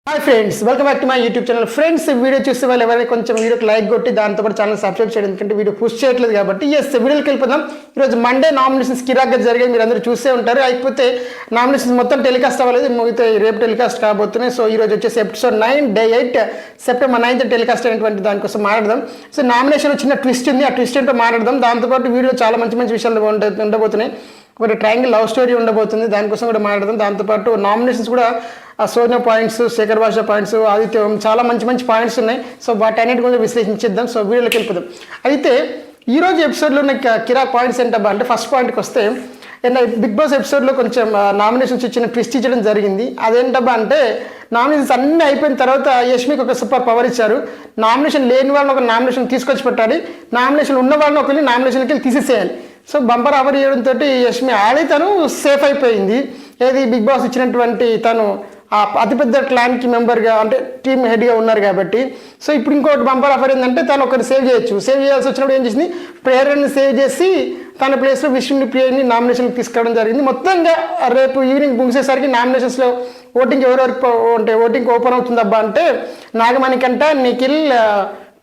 Hi friends, welcome back to my YouTube channel. Friends, video చూసే వాళ్ళు ఎవరైనా కొంచెం వీడియోకి లైక్ కొట్టి దాంతో కూడా ఛానల్ సబ్స్క్రైబ్ చేయడం, ఎందుకంటే వీడియో పుష్ చేయట్లేదు కాబట్టి. వీడియోకి వెళ్ళిపోదాం. ఈరోజు మండే నామినేషన్స్ కిరాక్గా జరిగాయి, మీరు అందరూ చూసే ఉంటారు. అయిపోతే నామినేషన్స్ మొత్తం టెలికాస్ట్ అవ్వలేదు, మిగతా రేపు టెలికాస్ట్ కాబోతున్నాయి. సో ఈరోజు వచ్చేసి episode 9 Day 8 September 9th telecast అయినటువంటి దానికోసం మాట్లాడదాం. సో నామినేషన్ చిన్న ట్విస్ట్ ఉంది, ఆ ట్విస్ట్ ఏంటో మాట్లాడదాం. దాంతోపాటు వీడియో చాలా మంచి మంచి విషయాలు ఉండబోతున్నాయి. ఒకటి ట్రయాంగిల్ లవ్ స్టోరీ ఉండబోతుంది, దానికోసం కూడా మాట్లాడదాం. దాంతోపాటు నామినేషన్స్ కూడా సోనియా పాయింట్స్, శేఖర్ భాష పాయింట్స్, ఆదిత్యం చాలా మంచి మంచి పాయింట్స్ ఉన్నాయి. సో వాటన్నిటి కూడా విశ్లేషించేద్దాం. సో వీడియోలోకి వెళ్ళిపోదాం. అయితే ఈరోజు ఎపిసోడ్లో కిరాక్ పాయింట్స్ ఏంటబ్బా అంటే, ఫస్ట్ పాయింట్కి వస్తే బిగ్ బాస్ ఎపిసోడ్లో కొంచెం నామినేషన్స్ ఇచ్చిన ట్విస్ట్ ఇచ్చడం జరిగింది. అదేంటబ్బా అంటే, నామినేషన్స్ అన్నీ అయిపోయిన తర్వాత యష్మికి ఒక సూపర్ పవర్ ఇచ్చారు. నామినేషన్ లేని వాళ్ళని ఒక నామినేషన్ తీసుకొచ్చి పెట్టాలి, నామినేషన్ ఉన్న వాళ్ళని ఒకరిని నామినేషన్కి వెళ్ళి తీసేసేయాలి. సో బంపర్ ఆఫర్ చేయడంతో యష్మి ఆడి తను సేఫ్ అయిపోయింది. ఏది బిగ్ బాస్ ఇచ్చినటువంటి తను అతిపెద్ద క్లాన్కి మెంబర్గా అంటే టీమ్ హెడ్గా ఉన్నారు కాబట్టి. సో ఇప్పుడు ఇంకోటి బంపర్ ఆఫర్ ఏంటంటే, తను ఒకరిని సేవ్ చేయొచ్చు. సేవ్ చేయాల్సి వచ్చినప్పుడు ఏం చేసింది, ప్రేరణని సేవ్ చేసి తన ప్లేస్లో విష్ణుని ప్రియని నామినేషన్కి తీసుకురావడం జరిగింది. మొత్తంగా రేపు ఈవినింగ్ ముగిసేసరికి నామినేషన్స్లో ఓటింగ్ ఎవరెవరికి అంటే ఓటింగ్ ఓపెన్ అవుతుందబ్బా అంటే, నాగమణికంట, నిఖిల్,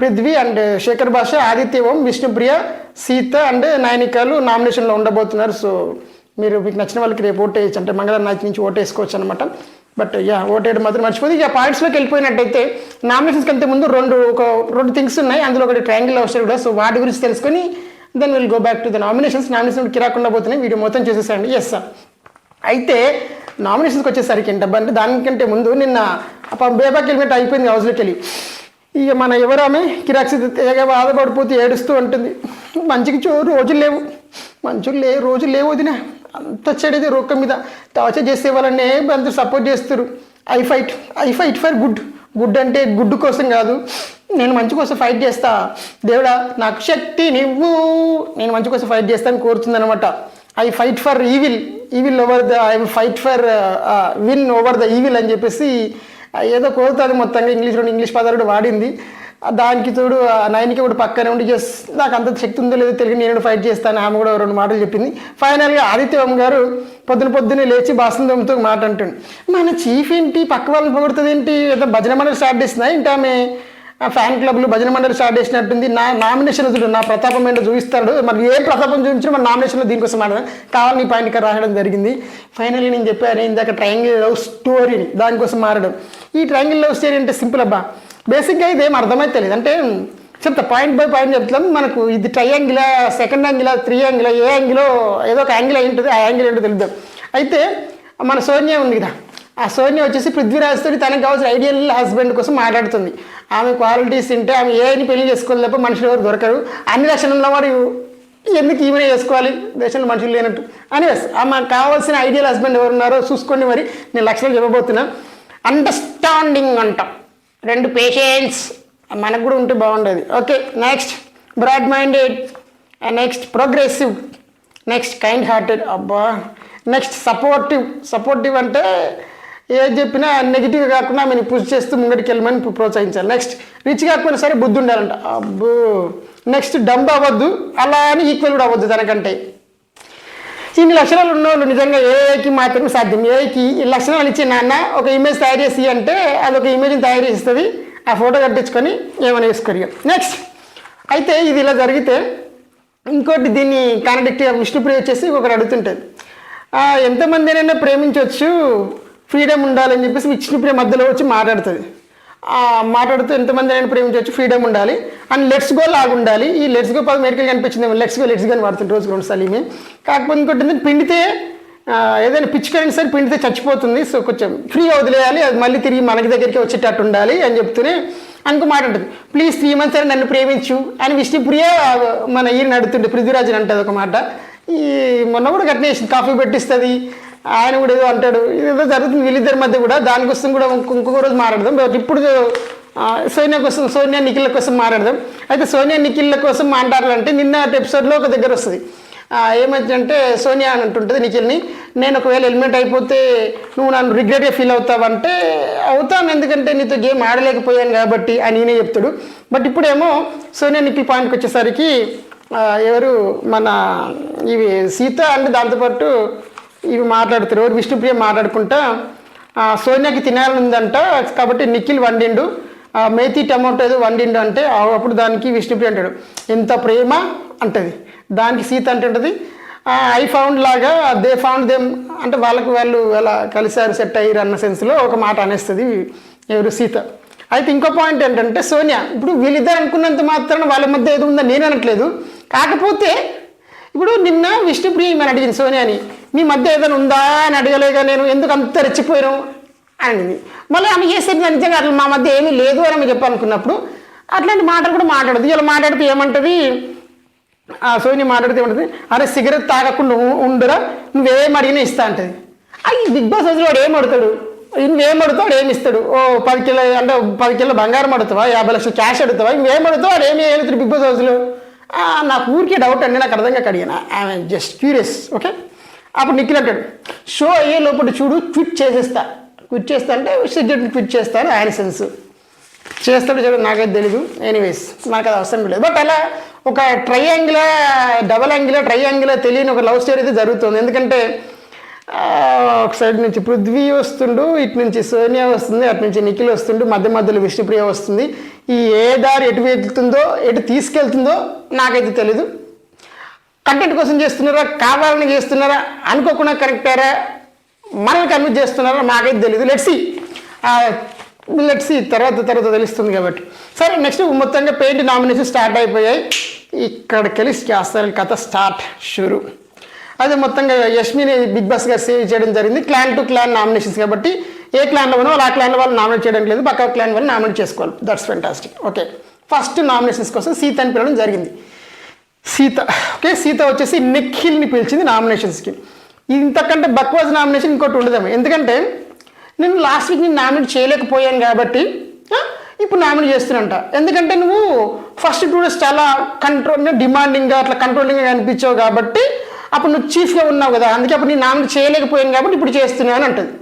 పృథ్వీ అండ్ శేఖర్ భాష, ఆదిత్య ఓం, విష్ణుప్రియ, సీత అండ్ నయనికాలు నామినేషన్లో ఉండబోతున్నారు. సో మీరు మీకు నచ్చిన వాళ్ళకి రేపు ఓటు వేయచ్చు, అంటే మంగళవారం నైట్ నుంచి ఓటు వేసుకోవచ్చు అనమాట. బట్ ఓటేయడం మాత్రం మర్చిపోతే. ఇక పాయింట్స్లోకి వెళ్ళిపోయినట్టయితే, నామినేషన్స్ కంటే ముందు రెండు థింగ్స్ ఉన్నాయి. అందులో ఒకటి ట్రయాంగిల్ లవ్ స్టోరీ కూడా. సో వాటి గురించి తెలుసుకొని then will go back to the nominations. Nomination కిరాకుండా పోతున్నాయి, వీడియో మొత్తం చేసేసండి. Yes sir. అయితే నామినేషన్స్కి వచ్చేసరికి ఏంటబ్బా అంటే, దానికంటే ముందు నిన్న బేబాకి హెల్మెట్ అయిపోయింది హౌస్లోకి వెళ్ళి. ఇక మన ఎవరామె కిరాక్సి తెగ బాధపడిపోతే ఏడుస్తూ ఉంటుంది, మంచిగా రోజులు లేవు వదిన, అంత చెడేది రోక్క మీద టార్చర్ చేసే వాళ్ళనే అందరూ సపోర్ట్ చేస్తారు. ఐ ఫైట్ ఫర్ గుడ్ అంటే గుడ్ కోసం కాదు, నేను మంచి కోసం ఫైట్ చేస్తా, దేవుడా నాకు శక్తి నువ్వు, నేను మంచి కోసం ఫైట్ చేస్తాను కోరుతుందనమాట. I fight for evil over the I fight for win over the evil అని చెప్పేసి ఏదో కోరుతుంది. మొత్తంగా ఇంగ్లీష్ పదాలు కూడా వాడింది. దానికి తోడు నయనికి కూడా పక్కనే ఉండి నాకు అంత శక్తి ఉందో లేదో తెలియదు, నేను ఫైట్ చేస్తాను, ఆమె కూడా 2 మాటలు చెప్పింది. ఫైనల్గా ఆదిత్యం గారు పొద్దున్నే లేచి బాసంతో మాట అంటుంది, మన చీఫ్ ఏంటి పక్క వాళ్ళని పొగుడుతుంది ఏంటి, ఏదో భజన మండలి స్టార్ట్ చేసిందా ఏంటి, ఆమె ఫ్యాన్ క్లబ్లు భజన మండలి స్టార్ట్ చేసినట్టుంది, నా నామినేషన్ చూడు నా ప్రతాపం ఏంటో చూపిస్తాడు, మరి ఏ ప్రతాపం చూపించినా మన నామినేషన్లో దీనికోసం మాట్లాడదాం కావాలని పాయింట్ ఇక్కడ రాయడం జరిగింది. ఫైనల్లీ నేను చెప్పాను ఇందాక ట్రయాంగిల్ లవ్ స్టోరీని, దానికోసం మారడం. ఈ ట్రయాంగిల్ లవ్ స్టోరీ అంటే సింపుల్ అబ్బా, బేసిక్గా ఇదేం అర్థమైతే తెలియదు, అంటే చెప్తా పాయింట్ బై పాయింట్ చెప్తాం. మనకు ఇది ట్రయాంగిలా, సెకండ్ యాంగిలా, 3 యాంగిలా, ఏ యాంగిలో ఏదో ఒక యాంగిల్ అయి ఉంటుంది, ఆ యాంగిల్ ఏంటో తెలుద్దాం. అయితే మన సోనియా ఉంది కదా, ఆ సోనియా వచ్చేసి పృథ్వీరాజ్తో తనకు కావాల్సిన ఐడియల్ హస్బెండ్ కోసం మాట్లాడుతుంది. ఆమె క్వాలిటీస్ తింటే ఆమె ఏని పెళ్లి చేసుకోవాలి తప్ప మనుషులు ఎవరు దొరకరు, అన్ని లక్షణంలో వారు ఎందుకు ఈమెనే చేసుకోవాలి, దేశంలో మనుషులు లేనట్టు అని ఆమె కావాల్సిన ఐడియల్ హస్బెండ్ ఎవరు ఉన్నారో చూసుకోండి. మరి నేను లక్షణాలు చెప్పబోతున్నా. అండర్స్టాండింగ్ అంటాం, 2 పేషెన్స్ మనకు కూడా ఉంటే బాగుండేది. Okay, next broad minded, next progressive, next kind hearted, అబ్బా నెక్స్ట్ సపోర్టివ్ అంటే ఏది చెప్పినా నెగిటివ్ కాకుండా ఆమెను పుష్ చేస్తూ ముంగడికి వెళ్ళమని ప్రోత్సహించాలి. నెక్స్ట్ రిచ్ కాకపోయినా సరే బుద్ధి ఉండాలంట, అబ్బో. నెక్స్ట్ డంబ్ అవ్వద్దు, అలా అని ఈక్వల్ కూడా అవ్వద్దు తనకంటే. ఇన్ని లక్షణాలు ఉన్నవాళ్ళు నిజంగా ఏఐకి మాత్రమే సాధ్యం. ఏఐకి ఈ లక్షణాలు ఇచ్చి నాన్న ఒక ఇమేజ్ తయారు చేసి అంటే అదొక ఇమేజ్ని తయారు చేస్తుంది, ఆ ఫోటో కట్టించుకొని ఏమైనా వేసుకోరు. నెక్స్ట్ అయితే ఇది ఇలా జరిగితే ఇంకోటి దీన్ని కాంట్రడిక్ట్గా విష్ణుప్రియ వచ్చేసి ఒకరు అడుగుతుంటుంది, ఎంతమంది అయినా ప్రేమించవచ్చు, ఫ్రీడమ్ ఉండాలని చెప్పేసి విష్ణుప్రియ మధ్యలో వచ్చి మాట్లాడుతుంది. మాట్లాడుతూ ఎంతమంది అయినా ప్రేమించవచ్చు, ఫ్రీడమ్ ఉండాలి అండ్ లెట్స్ గో లాగా ఉండాలి. ఈ లెట్స్ గో పదం మెడికల్ కనిపించింది, లెట్స్ గో అని వాడుతుంది రోజు 2 సార్లు ఈమె. కాకపోతే ఇంకోటి పిండితే ఏదైనా పిచ్చుకైనా సరే పిండితే చచ్చిపోతుంది, సో కొంచెం ఫ్రీగా వదిలేయాలి, అది మళ్ళీ తిరిగి మనకి దగ్గరికి వచ్చేటట్టు ఉండాలి అని చెప్తూనే అనుకో మాట్లాడుతుంది. ప్లీజ్ 3 months అయినా నన్ను ప్రేమించు అని విష్ణుప్రియ మన ఈయన అడుగుతుండే, పృథ్వీరాజుని అంటుంది ఒక మాట. ఈ మొన్న కూడా గట్టిన కాఫీ పెట్టిస్తుంది, ఆయన కూడా ఏదో అంటాడు, ఇదేదో జరుగుతుంది వీళ్ళిద్దరి మధ్య కూడా. దానికోసం కూడా ఇంకొక రోజు మాట్లాడదాం. బట్ ఇప్పుడు సోనియా నిఖిల్ కోసం మాట్లాడదాం. అయితే సోనియా నిఖిల్ కోసం మాట్లాడాలంటే నిన్న ఎపిసోడ్లో ఒక దగ్గర వస్తుంది, ఏమైందంటే సోనియా అని అంటుంటుంది నిఖిల్ని, నేను ఒకవేళ హెల్మెట్ అయిపోతే నువ్వు నన్ను రిగ్రెట్గా ఫీల్ అవుతావంటే అవుతాను, ఎందుకంటే నీతో గేమ్ ఆడలేకపోయాను కాబట్టి అని నేనే చెప్తాడు. బట్ ఇప్పుడేమో సోనియా నిఖిల్ పాయింట్కి వచ్చేసరికి ఎవరు మన ఇవి సీత అండ్ దాంతోపాటు ఇవి మాట్లాడుతారు, ఎవరు విష్ణుప్రియ మాట్లాడుకుంటా సోనియాకి తినాలని ఉందంట, కాబట్టి నిఖిల్ వండిండు, మేతి టమాటో ఏదో వండిండు అంటే అప్పుడు దానికి విష్ణుప్రియ అంటాడు ఎంత ప్రేమ అంటది, దానికి సీత అంటుంటుంది ఐ ఫౌండ్ లాగా దే ఫౌండ్ దేమ్ అంటే వాళ్ళకు వాళ్ళు అలా కలిసారు సెట్ అయ్యారు అన్న సెన్స్లో ఒక మాట అనేస్తుంది ఎవరు సీత. అయితే ఇంకో పాయింట్ ఏంటంటే సోనియా ఇప్పుడు వీళ్ళిద్దరు అనుకున్నంత మాత్రాన వాళ్ళ మధ్య ఏదో ఉందని నేను అనట్లేదు, కాకపోతే ఇప్పుడు నిన్న విష్ణుప్రియ ఈమెను అడిగింది సోనియాని మీ మధ్య ఏదైనా ఉందా అని అడగలేగా నేను ఎందుకు అంత రెచ్చిపోయాను అనింది. మళ్ళీ ఆమె చేసేది నిజంగా అట్లా మా మధ్య ఏమీ లేదు అని ఆమె చెప్పాలనుకున్నప్పుడు అట్లాంటి మాటలు కూడా మాట్లాడదు. ఇలా మాట్లాడితే ఏమంటుంది సోనియా మాట్లాడితే ఏమంటుంది అరే సిగరెట్ తాగకుండా ఉండరా నువ్వేం అడిగినా ఇస్తా అంటది. అవి బిగ్ బాస్ హౌస్లో వాడు ఏం అడుగుతాడు, నువ్వేం అడుగుతావు వాడు ఏమి ఇస్తాడు, 10 కిలో అంటే 10 కిలో బంగారం అడుగుతావా 50 లక్షలు క్యాష్ అడుగుతావా నువ్వేం అడుగుతావు వాడు ఏమి వెళ్తాడు బిగ్ బాస్ హౌస్లో. నాకు ఊరికే డౌట్ అండి, నాకు అర్థం కాక అడిగాను, ఐ జస్ట్ క్యూరియస్. ఓకే అప్పుడు నిఖిల్ అంటాడు షో అయ్యే లోపల చూడు క్విట్ చేసేస్తా అంటే సిగరెట్ క్విట్ చేస్తాను ఆయన సెన్స్ చేస్తాడు చూడు నాకైతే తెలీదు. ఎనీవేస్ నాకు అది అవసరం లేదు. బట్ అలా ఒక డబల్ యాంగిల్ తెలియని ఒక లవ్ స్టోరీ అయితే జరుగుతుంది. ఎందుకంటే ఒక సైడ్ నుంచి పృథ్వీ వస్తుండు, ఇటు నుంచి సోనియా వస్తుంది, అటు నుంచి నిఖిల్ వస్తుండు, మధ్యలో విష్ణుప్రియ వస్తుంది. ఈ ఏ దారి ఎటు వెళ్తుందో ఎటు తీసుకెళ్తుందో నాకైతే తెలీదు. కంటెంట్ కోసం చేస్తున్నారా కావాలని చేస్తున్నారా అనుకోకుండా కరెక్టారా మనల్ని కన్విన్స్ చేస్తున్నారా నాకైతే తెలీదు. లెట్స్ సీ తర్వాత తెలుస్తుంది కాబట్టి. సరే నెక్స్ట్ మొత్తంగా పెయింట్ నామినేషన్ స్టార్ట్ అయిపోయాయి. ఇక్కడికెళ్ళి అసలు కథ స్టార్ట్ షురు. అదే మొత్తంగా యష్మిని బిగ్ బాస్ గారు సేవ్ చేయడం జరిగింది. క్లాన్ టు క్లాన్ నామినేషన్స్ కాబట్టి ఏ క్లాన్లో ఉన్నో ఆ క్లాన్లో వాళ్ళు నామినేట్ చేయడం లేదు, పక్క క్లాన్ వాళ్ళు నామినేట్ చేసుకోవాలి. That's fantastic. Okay first nominations కోసం సీత అని పిలవడం జరిగింది. సీత వచ్చేసి నిఖిల్ని పిలిచింది నామినేషన్స్కి. ఇంతకంటే బక్వాజ్ నామినేషన్ ఇంకోటి ఉండదేమో, ఎందుకంటే నేను లాస్ట్ వీక్ నేను నామినేట్ చేయలేకపోయాను కాబట్టి ఇప్పుడు నామినేట్ చేస్తున్నంట. ఎందుకంటే నువ్వు ఫస్ట్ 2 days చాలా డిమాండింగ్గా అట్లా కంట్రోలింగ్గా అనిపించావు కాబట్టి అప్పుడు నువ్వు చీఫ్గా ఉన్నావు కదా, అందుకే అప్పుడు నేను నామినేట్ చేయలేకపోయాను కాబట్టి ఇప్పుడు చేస్తున్నాను అంటుంది.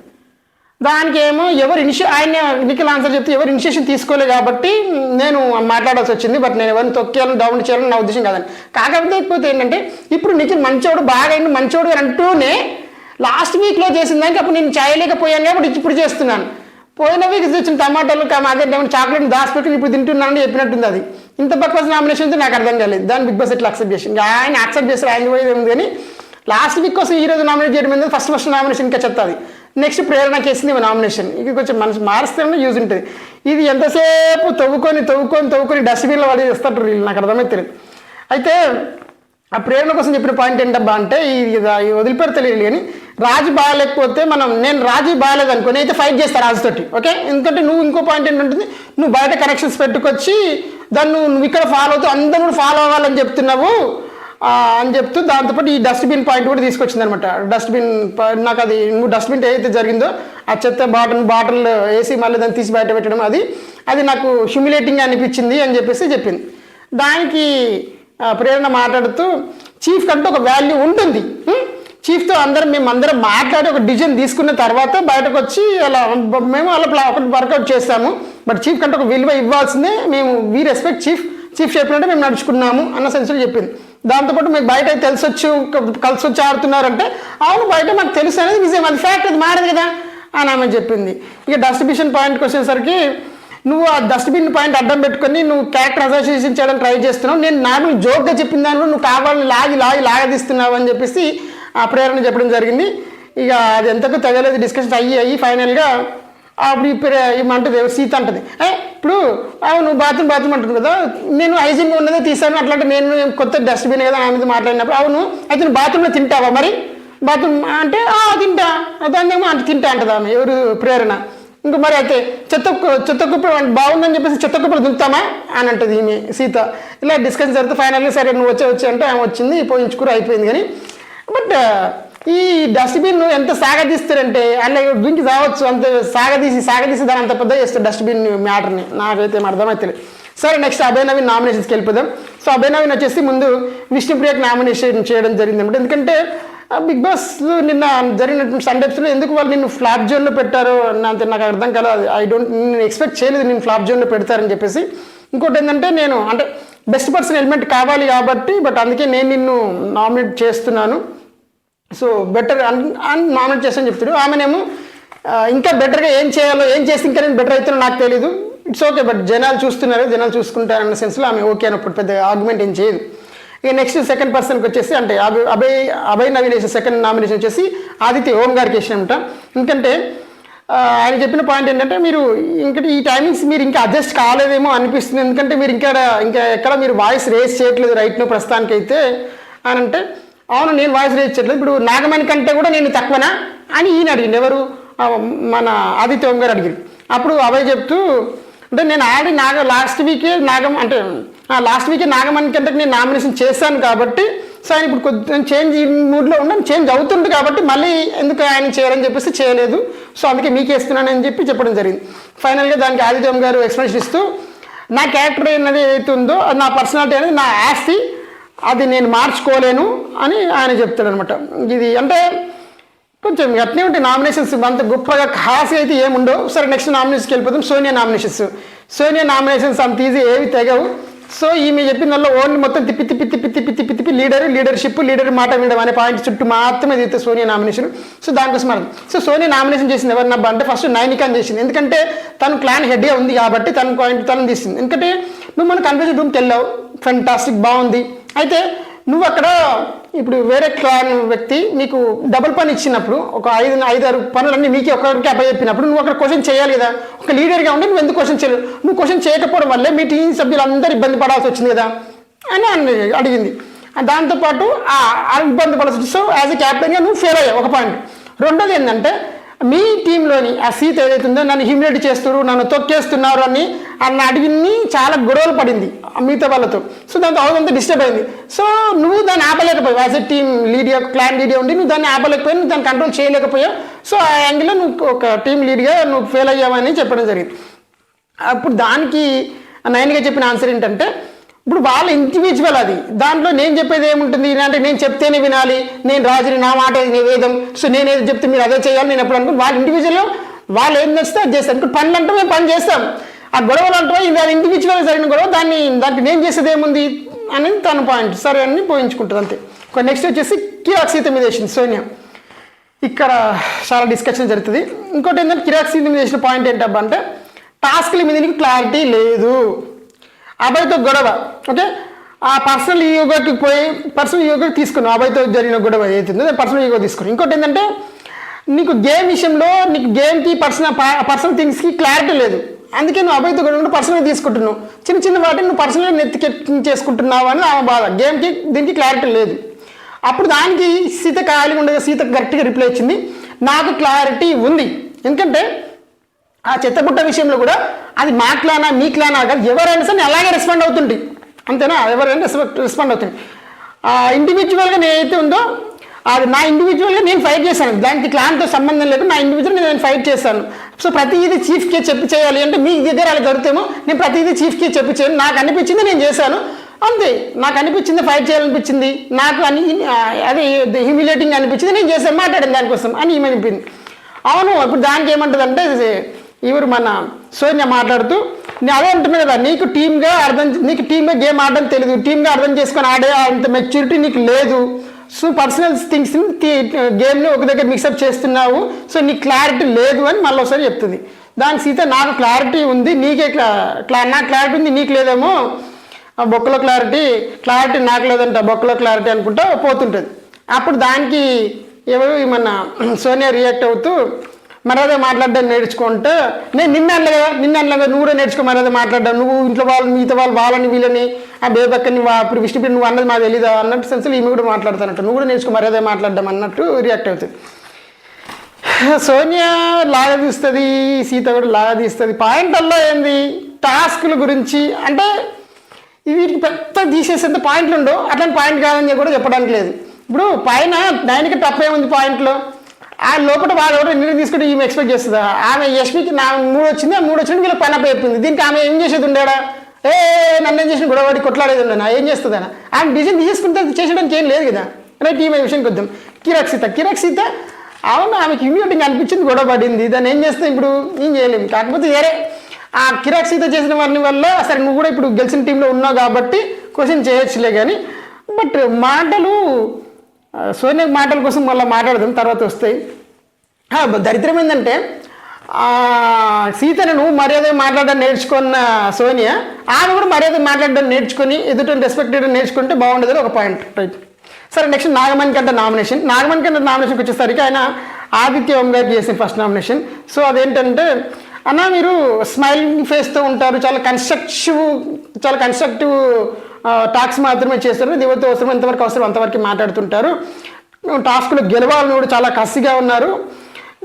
దానికి ఏమో ఆయన నిఖిల్ ఆన్సర్ చెప్తే ఎవరు ఇనిషియేషన్ తీసుకోలేదు కాబట్టి నేను మాట్లాడాల్సి వచ్చింది. బట్ నేను ఎవరిని తొక్కేయాలని డౌన్ చేయాలని నా ఉద్దేశం కాదని. కాకపోతే ఏంటంటే ఇప్పుడు నిఖిల్ మంచోడు బాగా అయింది మంచోడు అని అంటూనే లాస్ట్ వీక్లో చేసిన దానికి అప్పుడు నేను చేయలేకపోయాను కాబట్టి ఇప్పుడు చేస్తున్నాను. పోయిన వీక్ తెచ్చిన టమాటాలు అదే చాక్లెట్ దాచిపెట్టుకుని ఇప్పుడు తింటున్నానని చెప్పినట్టుంది. అది ఇంత బక్వాస్ నామినేషన్ నాకు అర్థం కాలేదు. దాన్ని బిగ్ బాస్ ఎట్లా అక్సెప్ట్ చేసింది, ఆయన యాక్సెప్ట్ చేస్తారు ఆయన పోయేది ఉంది. కానీ లాస్ట్ వీక్ కోసం ఈరోజు నామినేట్ చేయడం మీద ఫస్ట్ నామినేషన్ ఇంకా చెప్తాది. నెక్స్ట్ ప్రేరణ కేసింది నామినేషన్. ఇది కొంచెం మనసు మారిస్తేనే యూజ్ ఉంటుంది. ఇది ఎంతసేపు తవ్వుకొని డస్ట్బిన్లో వాడి చేస్తారు వీళ్ళు, నాకు అర్థమైతే తెలియదు. అయితే ఆ ప్రేరణ కోసం చెప్పిన పాయింట్ ఏంటబ్బా అంటే ఇది వదిలిపెడితే తెలియదు కానీ రాజు బాగాలేకపోతే నేను రాజు బాగాలేదు అనుకో అయితే ఫైట్ చేస్తాను రాజుతోటి. ఓకే ఎందుకంటే నువ్వు ఇంకో పాయింట్ ఏంటంటుంది నువ్వు బయట కనెక్షన్స్ పెట్టుకొచ్చి దాన్ని నువ్వు ఇక్కడ ఫాలో అవుతూ అందరూ కూడా ఫాలో అవ్వాలని చెప్తున్నావు అని చెప్తూ దాంతోపాటు ఈ డస్ట్బిన్ పాయింట్ కూడా తీసుకొచ్చింది అనమాట. డస్ట్బిన్ నాకు అది నువ్వు డస్ట్బిన్ ఏదైతే జరిగిందో ఆ చెత్త బాటిల్ వేసి మళ్ళీ దాన్ని తీసి బయట పెట్టడం అది నాకు హ్యూమిలేటింగ్ అనిపించింది అని చెప్పింది. దానికి ప్రేరణ మాట్లాడుతూ చీఫ్ కంటే ఒక వాల్యూ ఉంటుంది, చీఫ్తో మేమందరం మాట్లాడి ఒక డిసిజన్ తీసుకున్న తర్వాత బయటకు వచ్చి అలా మేము అలా ఒకటి వర్కౌట్ చేస్తాము. బట్ చీఫ్ కంటే ఒక విలువ ఇవ్వాల్సిందే, వీ రెస్పెక్ట్ చీఫ్ చెప్పినట్టే మేము నడుచుకున్నాము అన్న సెన్స్లో చెప్పింది. దాంతోపాటు మీకు బయట కలిసి వచ్చి ఆడుతున్నారంటే అవును బయట మాకు తెలుసు అనేది నిజం, అది ఫ్యాక్ట్, అది మారదు కదా అని ఆమె చెప్పింది. ఇక డస్ట్బిన్ పాయింట్కి వచ్చేసరికి నువ్వు ఆ డస్ట్బిన్ పాయింట్ అడ్డం పెట్టుకొని నువ్వు క్యారెక్టర్ అసోసియేషన్ చేయడానికి ట్రై చేస్తున్నావు, నేను నార్మల్ జోక్గా చెప్పిన దానిలో నువ్వు కావాలని లాగదీస్తున్నావు అని చెప్పేసి ఆ ప్రేరణ చెప్పడం జరిగింది. ఇక అది ఎంతకు తగలేదు డిస్కషన్ అయ్యి ఫైనల్గా అప్పుడు ఏమంటుంది సీత అంటుంది ఇప్పుడు అవును బాత్రూమ్ అంటుంది కదా నేను హైజీన్గా ఉన్నదే తీసాను అట్లాంటి నేను కొత్త డస్ట్బిన్ కదా నా మీద మాట్లాడినప్పుడు అవును అయితే నువ్వు బాత్రూంలో తింటావా మరి బాత్రూమ్ అంటే తింటా దాన్ని ఏమో అంటే తింటా అంటుంది ఆమె ఎవరు ప్రేరణ. ఇంకా మరి అయితే చెత్త కుప్ప బాగుందని చెప్పేసి చెత్త కుప్పలు దుంతామా అని అంటుంది ఈమె సీత. ఇలా డిస్కషన్ జరిగితే ఫైనల్గా సరే నువ్వు వచ్చి అంటే ఆమె వచ్చింది పోయించుకుని అయిపోయింది. కానీ బట్ ఈ డస్ట్బిన్ ఎంత సాగదీస్తారంటే అలా డ్రింక్ రావచ్చు అంత సాగదీసి దాన్ని అంత పెద్ద చేస్తారు డస్ట్బిన్ మ్యాటర్ని, నాకైతే అర్థమైతే. సరే నెక్స్ట్ అభయ్ నవీన్ నామినేషన్స్కి వెళ్ళిపోదాం. సో అభయ్ నవీన్ వచ్చేసి ముందు విష్ణుప్రియకి నామినేషన్ చేయడం జరిగింది అనమాట. ఎందుకంటే బిగ్ బాస్ నిన్న జరిగినటువంటి సండేస్లో ఎందుకు వాళ్ళు నిన్ను ఫ్లాప్ జోన్లో పెట్టారో నాకు అర్థం కాలేదు. నేను ఎక్స్పెక్ట్ చేయలేదు నేను ఫ్లాప్ జోన్లో పెడతారని చెప్పేసి. ఇంకోటి ఏంటంటే నేను అంటే బెస్ట్ పర్సన్ ఎలిమెంట్ కావాలి కాబట్టి బట్ అందుకే నేను నిన్ను నామినేట్ చేస్తున్నాను, సో బెటర్ అని నామినేట్ చేస్తాను చెప్తాడు. ఆమెనేమో ఇంకా బెటర్గా ఏం చేయాలో ఏం చేస్తే ఇంకా నేను బెటర్ అవుతానో నాకు తెలియదు. ఇట్స్ ఓకే, బట్ జనాలు చూస్తున్నారు, జనాలు చూసుకుంటారన్న సెన్స్లో ఆమె ఓకే అన్నప్పుడు పెద్ద ఆర్గ్యుమెంట్ ఏం చేయదు. ఇక నెక్స్ట్ సెకండ్ పర్సన్కి వచ్చేసి అంటే అభయ్ నవీన్ వేసిన సెకండ్ నామినేషన్ వచ్చేసి ఆదిత్య ఓం గారికి వేసినమాట. ఎందుకంటే ఆయన చెప్పిన పాయింట్ ఏంటంటే మీరు ఇంకా ఈ టైమింగ్స్ మీరు ఇంకా అడ్జస్ట్ కాలేదేమో అనిపిస్తుంది, ఎందుకంటే మీరు ఇంకా ఎక్కడ మీరు వాయిస్ రేస్ చేయట్లేదు రైట్ను ప్రస్తుతానికి అయితే అని అంటే, అవును నేను వాయిస్ రేస్ చేయట్లేదు, ఇప్పుడు నాగమణి కంటే కూడా నేను తక్కువనా అని ఈయన అడిగింది. ఎవరు? మన ఆదిత్య ఓం గారు అడిగారు. అప్పుడు అభయ్ చెప్తూ అంటే నేను ఆల్రెడీ లాస్ట్ వీకే నాగమణి కంటే నేను నామినేషన్ చేశాను కాబట్టి సో ఆయన ఇప్పుడు కొంచెం చేంజ్ మూడ్లో ఉన్నాను, చేంజ్ అవుతుంది కాబట్టి మళ్ళీ ఎందుకు ఆయన చేయాలని చెప్పేసి చేయలేదు, సో అందుకే మీకు వేస్తున్నానని చెప్పడం జరిగింది. ఫైనల్గా దానికి ఆదిత్యం గారు ఎక్స్ప్లెనేషన్ ఇస్తూ నా క్యారెక్టర్ అనేది ఏదైతే ఉందో అది నా పర్సనాలిటీ అనేది నా ఆస్తి, అది నేను మార్చుకోలేను అని ఆయన చెప్తాడు అనమాట. ఇది అంటే కొంచెం అట్నే ఉంటాయి నామినేషన్స్, అంత గొప్పగా ఖాసి అయితే ఏముండవు. సరే నెక్స్ట్ నామినేషన్స్కి వెళ్ళిపోతాం. సోనియా నామినేషన్స్ అంత ఈజీ ఏవి తెగవు. సో ఈమె చెప్పిన దానిలో ఓన్లీ మొత్తం తిప్పి లీడర్షిప్ మాట వినడం అనే పాయింట్ చుట్టూ మాత్రమే తిరుగుతుంది సోనియా నామినేషన్. సో దానికోసం అర్థం. సో సోనియా నామినేషన్ చేసింది ఎవరినబ్బా అంటే ఫస్ట్ నైనికాని చేసింది, ఎందుకంటే తను క్లాన్ హెడ్గా ఉంది కాబట్టి తన పాయింట్ తను తీసింది. ఎందుకంటే నువ్వు మన కన్ఫ్యూజన్ రూమ్కి వెళ్ళావు, ఫెంటాస్టిక్ బాగుంది, అయితే నువ్వు అక్కడ ఇప్పుడు వేరే క్లాన్ వ్యక్తి నీకు డబుల్ పని ఇచ్చినప్పుడు ఒక 5-6 పనులన్నీ మీకే ఒకరికి అప్పచెప్పినప్పుడు నువ్వు అక్కడ క్వశ్చన్ చేయాలి కదా. ఒక లీడర్గా ఉండి నువ్వు ఎందుకు క్వశ్చన్ చేయలేదు? నువ్వు క్వశ్చన్ చేయకపోవడం వల్లే మీ టీం సభ్యులందరూ ఇబ్బంది పడాల్సి వచ్చింది కదా అని అడిగింది. దాంతోపాటు ఇబ్బంది పడాల్సి వచ్చింది. సో యాజ్ ఎ క్యాప్టెన్గా నువ్వు ఫెయిల్ అయ్యావు ఒక పాయింట్. రెండోది ఏంటంటే మీ టీంలోని ఆ సీత ఏదైతే ఉందో నన్ను హ్యూమిలేట్ చేస్తున్నారు, నన్ను తొక్కేస్తున్నారు అని అడిగిని చాలా గొడవలు పడింది మిగతా వాళ్ళతో. సో దాంతో అవదంతా డిస్టర్బ్ అయింది. సో నువ్వు దాన్ని ఆపలేకపోయావు, యాజ్ ఎ టీమ్ లీడ్గా క్లాన్ లీడ్గా ఉండి నువ్వు దాన్ని ఆపలేకపోయావు, నువ్వు దాన్ని కంట్రోల్ చేయలేకపోయావు. సో ఆ యాంగిల్లో నువ్వు ఒక టీం లీడ్గా నువ్వు ఫెయిల్ అయ్యావని చెప్పడం జరిగింది. అప్పుడు దానికి నైన్గా చెప్పిన ఆన్సర్ ఏంటంటే ఇప్పుడు వాళ్ళ ఇండివిజువల్ అది, దాంట్లో నేను చెప్పేది ఏముంటుంది అంటే నేను చెప్తేనే వినాలి, నేను రాజుని నా మాట వేదం, సో నేను ఏది చెప్తే మీరు అదే చేయాలి నేను ఎప్పుడు అనుకుని వాళ్ళ ఇండివిజువల్ వాళ్ళు ఏం చేస్తే అది చేస్తారు. ఇప్పుడు పనులు అంటే మేము పని చేస్తాం, ఆ గొడవలు అంటే ఇది అది ఇండివిజువల్ జరిగిన గొడవ, దానికి నేను చేసేది ఏముంది అనేది తన పాయింట్, సరే అని పోయించుకుంటుంది అంతే. నెక్స్ట్ వచ్చేసి కిరాక్ సీత మీద వేసింది సోనియా. ఇక్కడ చాలా డిస్కషన్ జరుగుతుంది. ఇంకోటి ఏంటంటే కిరాక్ సీత మీద వేసిన పాయింట్ ఏంటబ్బా అంటే టాస్క్ల మీద నీకు క్లారిటీ లేదు, అబ్బాయితో గొడవ, ఓకే ఆ పర్సనల్ యోగాకి తీసుకున్నావు, అబ్బాయితో జరిగిన గొడవ ఏదైతుందో పర్సనల్ యోగా తీసుకున్నావు. ఇంకోటి ఏంటంటే నీకు గేమ్ విషయంలో నీకు గేమ్కి పర్సనల్ థింగ్స్కి క్లారిటీ లేదు, అందుకే నువ్వు అబ్బాయితో గొడవ పర్సనల్గా తీసుకుంటున్నావు, చిన్న వాటిని నువ్వు పర్సనల్గా నెత్తికెక్కించేసుకుంటున్నావు అని ఆ బాధ. గేమ్కి దీనికి క్లారిటీ లేదు. అప్పుడు దానికి సీత ఖాళీగా ఉండగా సీత కరెక్ట్గా రిప్లై ఇచ్చింది, నాకు క్లారిటీ ఉంది, ఎందుకంటే ఆ చెత్తబుట్ట విషయంలో కూడా అది మా క్లానా మీ క్లానా కాదు, ఎవరైనా సరే అలాగే రెస్పాండ్ అవుతుంది, అంతేనా, ఎవరైనా రెస్పాండ్ అవుతుంది. ఇండివిజువల్గా నేనైతే ఉందో అది నా ఇండివిజువల్గా నేను ఫైట్ చేశాను, దానికి క్లాన్తో సంబంధం లేకుండా నా ఇండివిజువల్గా నేను ఫైట్ చేశాను. సో ప్రతిదీ చీఫ్కే చెప్పి చేయాలి అంటే మీ దగ్గర అలా జరుగుతామో నేను ప్రతిదీ చీఫ్కే చెప్పి చేయను, నాకు అనిపించింది నేను చేశాను అంతే, నాకు అనిపించింది ఫైట్ చేయాలనిపించింది, నాకు అది హ్యూమిలేటింగ్ అనిపించింది నేను చేశాను, మాట్లాడాను దానికోసం అని ఈమె చెప్పింది. అవును, ఇప్పుడు దానికి ఏమంటుంది అంటే ఎవరు మన సోనియా మాట్లాడుతూ నేను అదే అంటున్నా కదా, నీకు టీమ్గా గేమ్ ఆడడం తెలియదు, టీమ్గా అర్థం చేసుకొని ఆడే అంత మెచ్యూరిటీ నీకు లేదు, సో పర్సనల్ థింగ్స్ని గేమ్ని ఒక దగ్గర మిక్సప్ చేస్తున్నావు, సో నీకు క్లారిటీ లేదు అని మళ్ళీ ఒకసారి చెప్తుంది. దానికి సీత నాకు క్లారిటీ ఉంది, నీకే నాకు క్లారిటీ ఉంది నీకు లేదేమో, బొక్కలో క్లారిటీ నాకు లేదంట, బొక్కలో క్లారిటీ అనుకుంటా పోతుంటుంది. అప్పుడు దానికి ఎవరు మన సోనియా రియాక్ట్ అవుతూ మర్యాద మాట్లాడడం నేర్చుకుంటే నేను నిన్న అనలేగా నువ్వు కూడా నేర్చుకో మర్యాద మాట్లాడ్డావు, నువ్వు ఇంట్లో మిగతా వాళ్ళని వీళ్ళని ఆ బేబక్కని ఇప్పుడు విష్ణుప్రియ నువ్వు అన్నది మాకు తెలీదా అన్నట్టు సెన్స్లో ఈమె కూడా మాట్లాడుతానట్టు, నువ్వు కూడా నేర్చుకో మర్యాద మాట్లాడడం అన్నట్టు రియాక్ట్ అవుతుంది. సోనియా లాగా తీస్తుంది, సీత కూడా లాగా తీస్తుంది. పాయింట్ల్లో ఏంది టాస్కుల గురించి అంటే వీటికి పెద్ద తీసేసేంత పాయింట్లు ఉండవు, అట్లాంటి పాయింట్ కాదని కూడా చెప్పడానికి లేదు. ఇప్పుడు పైన దానికి తప్పేముంది పాయింట్లో, ఆ లోపల వాళ్ళు ఎవరో నిర్ణయం తీసుకుంటే ఈమె ఎక్స్పెక్ట్ చేస్తుందా, ఆమె యశ్మికి నా 3 వచ్చింది, ఆ 3 వచ్చినట్టు వీళ్ళకి పైన అయిపోయింది, దీనికి ఆమె ఏం చేసేది ఉండేడా, నన్ను ఏం చేసిన గొడవడి కొట్లాడేది ఉండేనా, ఏం చేస్తుందా, ఆమె డిసిజన్ తీసుకుంటే చేసేయడానికి ఏం లేదు కదా. రైట్, ఈమె విషయానికి వద్దాం. కిరాక్ సీత అవును ఆమెకి ఇమ్యూనిటీ అనిపించింది, గొడవ పడింది, దాన్ని ఏం చేస్తాం ఇప్పుడు ఏం చేయలేము. కాకపోతే వేరే ఆ కిరాక్ సీత చేసిన వారిని వల్ల సరే నువ్వు కూడా ఇప్పుడు గెలిచిన టీంలో ఉన్నావు కాబట్టి క్వశ్చన్ చేయొచ్చులే, కానీ బట్ మాటలు సోనియా మాటల కోసం మళ్ళీ మాట్లాడదాం తర్వాత వస్తాయి. దరిద్రం ఏంటంటే సీతను నువ్వు మర్యాద మాట్లాడడం నేర్చుకున్న సోనియా ఆమె కూడా మర్యాద మాట్లాడడం నేర్చుకొని ఎదుటి రెస్పెక్ట్ చేయడం నేర్చుకుంటే బాగుండదు ఒక పాయింట్. రైట్. సరే నెక్స్ట్ నాగమణికంట నామినేషన్కి వచ్చేసరికి ఆయన ఆదిత్య ఓం గారికి చేసిన ఫస్ట్ నామినేషన్. సో అదేంటంటే అన్న మీరు స్మైలింగ్ ఫేస్తో ఉంటారు, చాలా కన్స్ట్రక్టివ్ టాక్స్ మాత్రమే చేస్తారు, దేవుడితో అవసరం ఎంతవరకు అవసరం అంతవరకు మాట్లాడుతుంటారు, టాస్క్లో గెలవాలని కూడా చాలా కసిగా ఉన్నారు,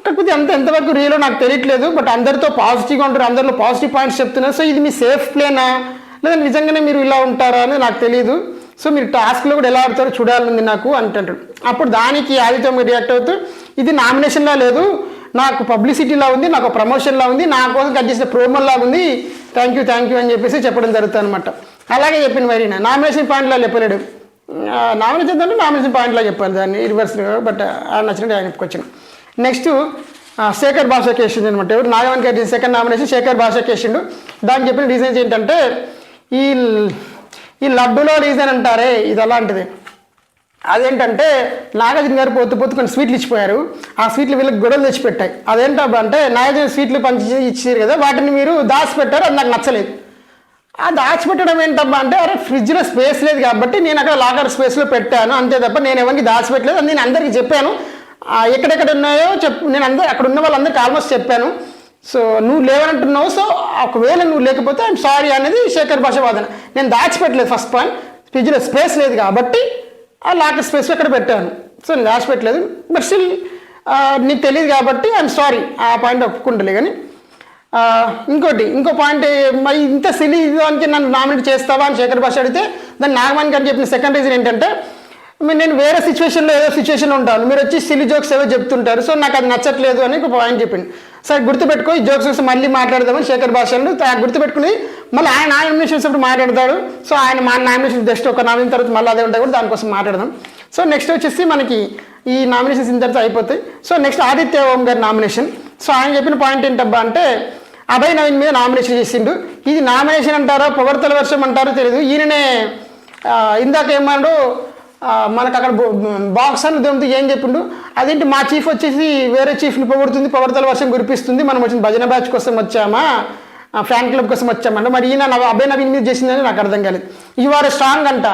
కాకపోతే ఎంతవరకు రియలో నాకు తెలియట్లేదు, బట్ అందరితో పాజిటివ్గా ఉంటారు, అందరిలో పాజిటివ్ పాయింట్స్ చెప్తున్నారు. సో ఇది మీ సేఫ్ ప్లేనా లేదా నిజంగానే మీరు ఇలా ఉంటారా అని నాకు తెలియదు. సో మీరు టాస్క్లో కూడా ఎలా ఆడతారో చూడాలని నాకు అంటుంటారు. అప్పుడు దానికి ఆదిత్య మీరు రియాక్ట్ అవుతూ ఇది నామినేషన్లా లేదు, నాకు పబ్లిసిటీలా ఉంది, నాకు ప్రమోషన్లా ఉంది, నా కోసం కట్ చేసిన ప్రోమోలా ఉంది, థ్యాంక్ యూ అని చెప్పేసి చెప్పడం జరుగుతుంది అనమాట. అలాగే చెప్పింది మరి నామినేషన్ పాయింట్లా చెప్పలేడు, నామినేషన్ పాయింట్లా చెప్పాలి దాన్ని రివర్స్, బట్ నచ్చినట్టు ఆయన చెప్పుకొచ్చాను. నెక్స్ట్ శేఖర్ భాషకి వేసిండు అనమాట. ఎవరు నాగమణి గారి సెకండ్ నామినేషన్ శేఖర్ భాషకి వేసిండు. దానికి చెప్పిన రీజన్స్ ఏంటంటే ఈ లడ్డులో రీజన్ అంటారే ఇది అలాంటిది. అదేంటంటే నాగార్జున గారు పోతూ కొన్ని స్వీట్లు ఇచ్చిపోయారు, ఆ స్వీట్లు వీళ్ళకి గొడవలు తెచ్చిపెట్టాయి. అదేంటబ్బా అంటే నాగార్జున స్వీట్లు పంచి ఇచ్చారు కదా, వాటిని మీరు దాచిపెట్టారు, అది నాకు నచ్చలేదు. ఆ దాచిపెట్టడం ఏంటబ్బా అంటే అరే ఫ్రిడ్జ్లో స్పేస్ లేదు కాబట్టి నేను అక్కడ లాకర్ స్పేస్లో పెట్టాను అంతే తప్ప నేను ఎవరికి దాచిపెట్టలేదు అని నేను అందరికీ చెప్పాను, ఎక్కడెక్కడ ఉన్నాయో నేను అక్కడ ఉన్న వాళ్ళందరికీ ఆల్మోస్ట్ చెప్పాను. సో నువ్వు లేవనంటున్నావు, సో ఒకవేళ నువ్వు లేకపోతే ఐఎమ్ సారీ అనేది శేఖర్ భాష వాదన. నేను దాచిపెట్టలేదు, ఫస్ట్ పాయింట్ ఫ్రిడ్జ్లో స్పేస్ లేదు కాబట్టి ఆ లాకర్ స్పేస్ ఎక్కడ పెట్టాను, సో నేను దాచిపెట్టలేదు, బట్ స్టిల్ నీకు తెలియదు కాబట్టి ఐఎమ్ సారీ, ఆ పాయింట్ ఒప్పుకుంటలే. కానీ ఇంకో పాయింట్ మరి ఇంత సిలీ దానికి నన్ను నామినేట్ చేస్తావా అని శేఖర్ భాష అడిగితే దాన్ని నాగమణి గారు చెప్పిన సెకండ్ రీజన్ ఏంటంటే నేను వేరే సిచ్యువేషన్లో ఏదో సిచ్యువేషన్లో ఉంటాను, మీరు వచ్చి సిల్లీ జోక్స్ ఏవో చెప్తుంటారు, సో నాకు అది నచ్చట్లేదు అని ఒక పాయింట్ చెప్పింది. సరే గుర్తుపెట్టుకో ఈ జోక్స్ వస్తే మళ్ళీ మాట్లాడదామని శేఖర్ భాషను గుర్తుపెట్టుకుని మళ్ళీ ఆయన నామినేషన్స్ అప్పుడు మాట్లాడతాడు. సో ఆయన మా నామినేషన్ జస్ట్ ఒక నామినేషన్ తర్వాత మళ్ళీ అదే ఉంటాయి కూడా దానికోసం మాట్లాడదాం. సో నెక్స్ట్ వచ్చేసి మనకి ఈ నామినేషన్స్ ఇంతటితో అయిపోతాయి. సో నెక్స్ట్ ఆదిత్య ఓం గారి నామినేషన్. సో ఆయన చెప్పిన పాయింట్ ఏంటబ్బా అంటే అభయ్ నవీన్ మీద నామినేషన్ చేసిండు. ఇది నామినేషన్ అంటారో పొగడ్తల వర్షం అంటారో తెలియదు. ఈయననే ఇందాక ఏమన్నాడు మనకు అక్కడ బాక్స్ అని దేంతో ఏం చెప్పిండు, అదేంటి మా చీఫ్ వచ్చేసి వేరే చీఫ్ని పొగుడుతుంది, పొగడ్తల వర్షం కురిపిస్తుంది, మనం వచ్చిన భజన బ్యాచ్ కోసం వచ్చామా, ఫ్యాన్ క్లబ్ కోసం వచ్చామంట. మరి ఈయన అభయ్ నవీన్ మీద చేసిందని నాకు అర్థం కాలేదు. యు ఆర్ స్ట్రాంగ్ అంట,